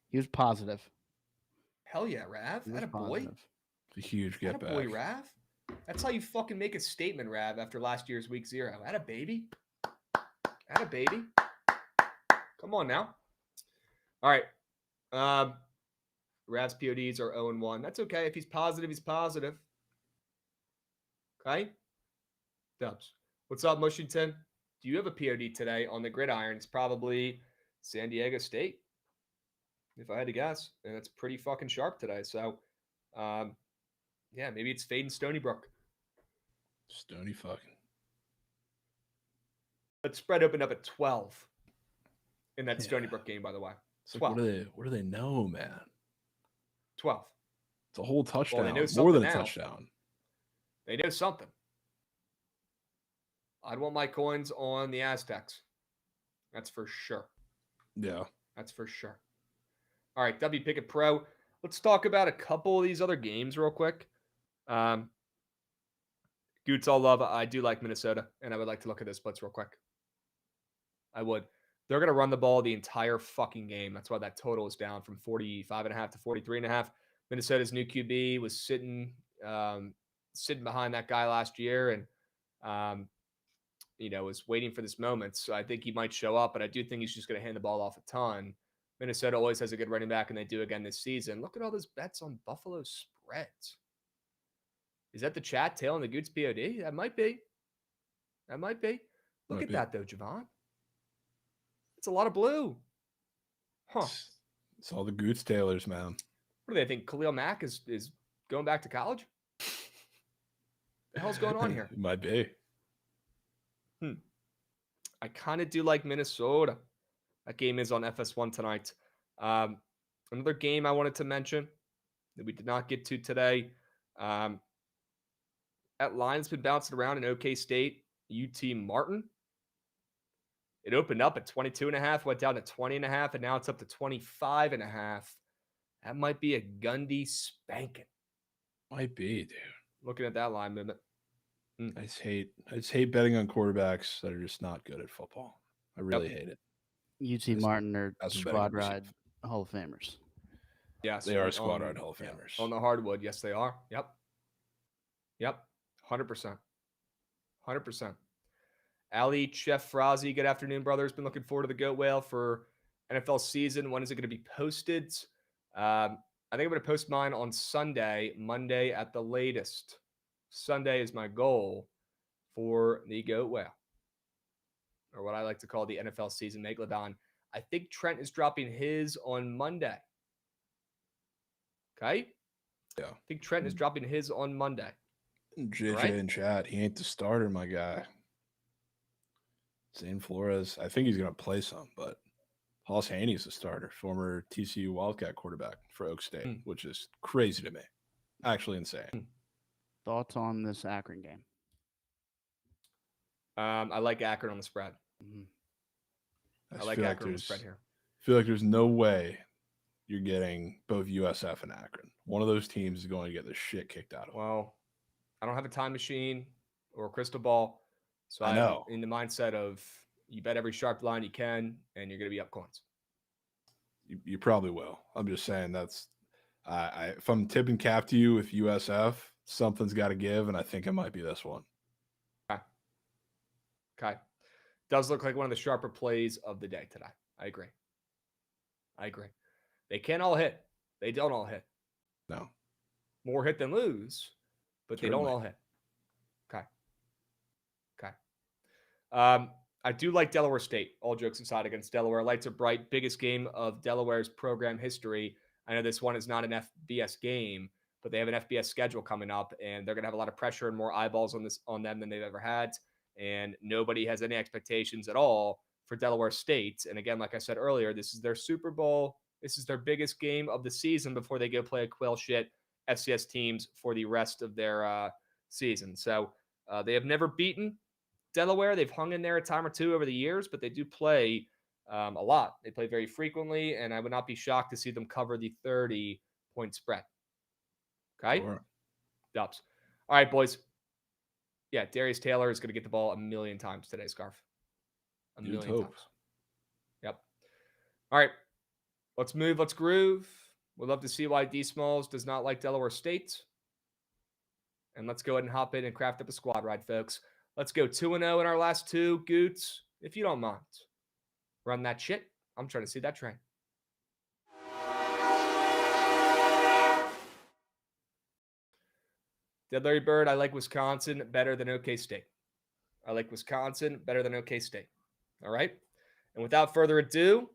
He was positive. Hell yeah, Rav. That a boy. It's a huge get back. Boy, Rav. That's how you fucking make a statement, Rav, after last year's week 0. Atta baby. Atta baby. Come on now. All right. Rav's PODs are 0-1. That's okay. If he's positive, he's positive. Okay? Dubs. What's up, Mushington? Do you have a POD today on the gridiron? It's probably San Diego State, if I had to guess. And it's pretty fucking sharp today. So, yeah, maybe it's Fade and Stony Brook. Stony fucking. That spread opened up at 12 in that Stony Brook game, by the way. 12. Like, what do they know, man? 12. It's a whole touchdown. Well, they know more than a now. touchdown. They know something. I'd want my coins on the Aztecs. That's for sure. Yeah. That's for sure. All right, W Pickett Pro. Let's talk about a couple of these other games real quick. Goots all love. I do like Minnesota, and I would like to look at the splits real quick. I would. They're going to run the ball the entire fucking game. That's why that total is down from 45.5 to 43.5. Minnesota's new QB was sitting behind that guy last year and, was waiting for this moment. So I think he might show up, but I do think he's just going to hand the ball off a ton. Minnesota always has a good running back, and they do again this season. Look at all those bets on Buffalo spreads. Is that the chat tailing the Goots POD? That might be. Look at that, though, Jovan. It's a lot of blue. Huh. It's all the Goots tailors, man. What do they think? Khalil Mack is going back to college? The hell's going on here? It might be. I kind of do like Minnesota. That game is on FS1 tonight. Another game I wanted to mention that we did not get to today. That line's been bouncing around in OK State, UT Martin. It opened up at 22.5, went down to 20.5, and now it's up to 25.5. That might be a Gundy spanking. Might be, dude. Looking at that line movement. I just hate betting on quarterbacks that are just not good at football. I really hate it. UT Martin are squad ride Hall of Famers. Yes, they are squad ride Hall of Famers. On the hardwood, yes, they are. Yep. 100%. 100%. Ali, Chef Frazzi, good afternoon, brothers. Been looking forward to the Goat Whale for NFL season. When is it going to be posted? I think I'm going to post mine on Sunday, Monday at the latest. Sunday is my goal for the Goat Whale, or what I like to call the NFL season Megalodon. I think Trent is dropping his on Monday. Okay? Yeah. I think Trent is dropping his on Monday. JJ in chat, he ain't the starter, my guy. Zane Flores, I think he's going to play some, but Hoss Haney's the starter, former TCU Wildcat quarterback for Oak State, which is crazy to me. Actually insane. Thoughts on this Akron game? I like Akron on the spread. I like Akron on the spread here. I feel like there's no way you're getting both USF and Akron. One of those teams is going to get the shit kicked out of them. Well, I don't have a time machine or a crystal ball. So I'm in the mindset of you bet every sharp line you can, and you're going to be up coins. You probably will. I'm just saying that's if I'm tipping cap to you with USF, something's got to give, and I think it might be this one. Okay. Does look like one of the sharper plays of the day today. I agree. They can't all hit. They don't all hit. No. More hit than lose, but they don't all hit. Okay. I do like Delaware State, all jokes aside, against Delaware. Lights are bright. Biggest game of Delaware's program history. I know this one is not an FBS game, but they have an FBS schedule coming up, and they're going to have a lot of pressure and more eyeballs on them than they've ever had. And nobody has any expectations at all for Delaware State. And again, like I said earlier, this is their Super Bowl. This is their biggest game of the season before they go play a quail shit FCS teams for the rest of their season. So they have never beaten Delaware. They've hung in there a time or two over the years, but they do play a lot. They play very frequently, and I would not be shocked to see them cover the 30-point spread. Okay? Sure. Dubs. All right, boys. Yeah, Darius Taylor is going to get the ball a million times today, Scarf. A million times. Yep. All right. Let's move. Let's groove. We'd love to see why D Smalls does not like Delaware State. And let's go ahead and hop in and craft up a squad ride, folks. Let's go 2-0 in our last two. Goots, if you don't mind, run that shit. I'm trying to see that train. Dead Larry Bird, I like Wisconsin better than OK State. I like Wisconsin better than OK State. All right? And without further ado,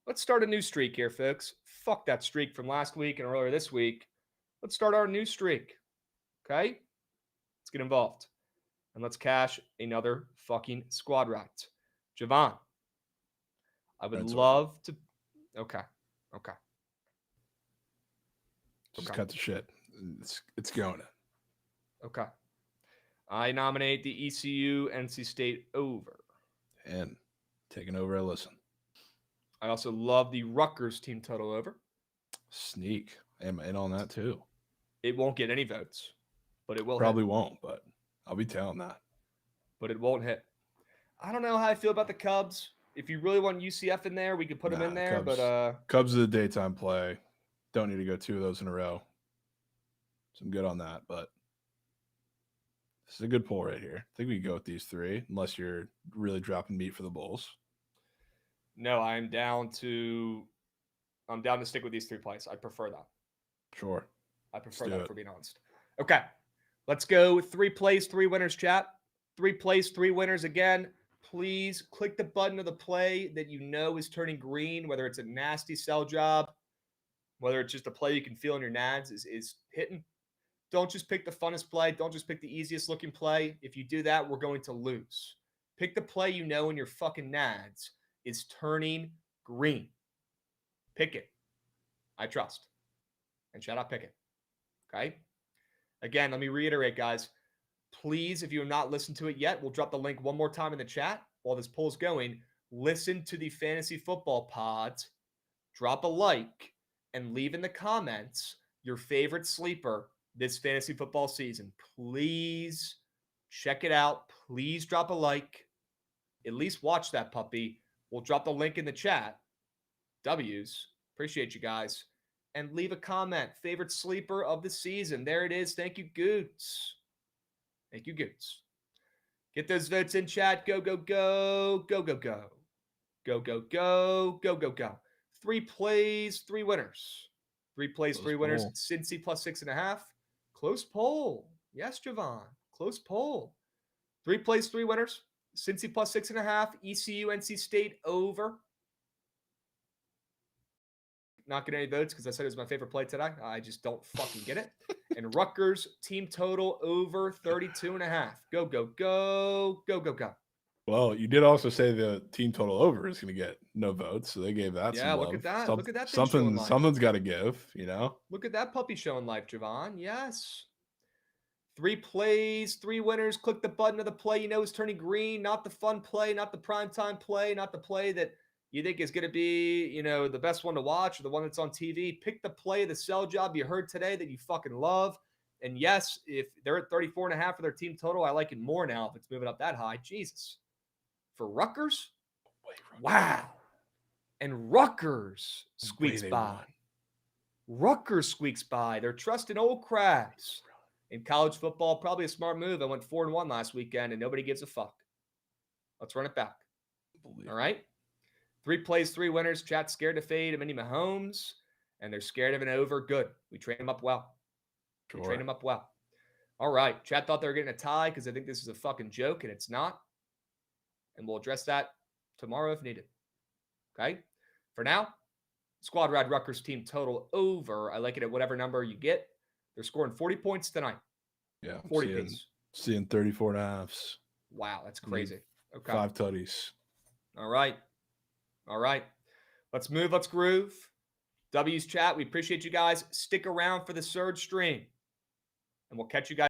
let's start a new streak here, folks. Fuck that streak from last week and earlier this week. Let's start our new streak. Okay? Let's get involved. And let's cash another fucking squad ride. Jovan, I would love to. Okay. Just cut the shit. It's going. Okay. I nominate the ECU NC State over. And taking over a listen. I also love the Rutgers team total over. Sneak. I'm in on that too. It won't get any votes, but it will. Probably won't, but I'll be telling that. But it won't hit. I don't know how I feel about the Cubs. If you really want UCF in there, we could put them in there. Cubs, but Cubs is a daytime play. Don't need to go two of those in a row. So I'm good on that. But this is a good poll right here. I think we can go with these three, unless you're really dropping meat for the Bulls. No, I'm down to stick with these three plays. I prefer that. Sure. I prefer that, for being honest. Okay. Let's go 3 plays, 3 winners, chat. 3 plays, 3 winners. Again, please click the button of the play that you know is turning green, whether it's a nasty sell job, whether it's just a play you can feel in your nads is hitting. Don't just pick the funnest play. Don't just pick the easiest looking play. If you do that, we're going to lose. Pick the play you know in your fucking nads is turning green. Pick it. I trust. And shout out, pick it. Okay? Again, let me reiterate, guys. Please, if you have not listened to it yet, we'll drop the link one more time in the chat while this poll is going. Listen to the fantasy football pods. Drop a like and leave in the comments your favorite sleeper this fantasy football season. Please check it out. Please drop a like. At least watch that puppy. We'll drop the link in the chat. W's. Appreciate you guys. And leave a comment. Favorite sleeper of the season. There it is. Thank you, Goots. Thank you, Goots. Get those votes in chat. Go, go, go. Go, go, go. Go, go, go. Go, go, go. 3 plays, 3 winners. 3 plays, 3 winners. Cincy plus 6.5. Close poll. Yes, Jovan. Close poll. 3 plays, 3 winners. Cincy plus 6.5. ECU, NC State over. Not getting any votes because I said it was my favorite play today. I just don't fucking get it. And Rutgers team total over 32.5. Go, go, go. Go, go, go. Well, you did also say the team total over is going to get no votes, so they gave that some love. Look at that. Look at that. Something's got to give, you know? Look at that puppy showing life, Jovan. Yes. 3 plays, 3 winners. Click the button of the play you know is turning green. Not the fun play, not the primetime play, not the play that you think is going to be, you know, the best one to watch or the one that's on TV. Pick the play of the sell job you heard today that you fucking love. And yes, if they're at 34.5 for their team total, I like it more now if it's moving up that high. Jesus. For Rutgers? Wow. And Rutgers squeaks by. Rutgers squeaks by. They're trusting old Krabs. In college football, probably a smart move. I went 4-1 last weekend, and nobody gives a fuck. Let's run it back. All right? 3 plays, 3 winners. Chat's scared to fade Minnie Mahomes, and they're scared of an over. Good. We train them up well. Sure. We train them up well. All right. Chat thought they were getting a tie because I think this is a fucking joke, and it's not. and we'll address that tomorrow if needed. Okay? For now, Squad Ride Rutgers team total over. I like it at whatever number you get. They're scoring 40 points tonight. Yeah. 40 piece. Seeing 34 and a halves. Wow, that's crazy. Okay. 5 tutties. All right. Let's move. Let's groove. W's chat. We appreciate you guys. Stick around for the Surge stream. And we'll catch you guys.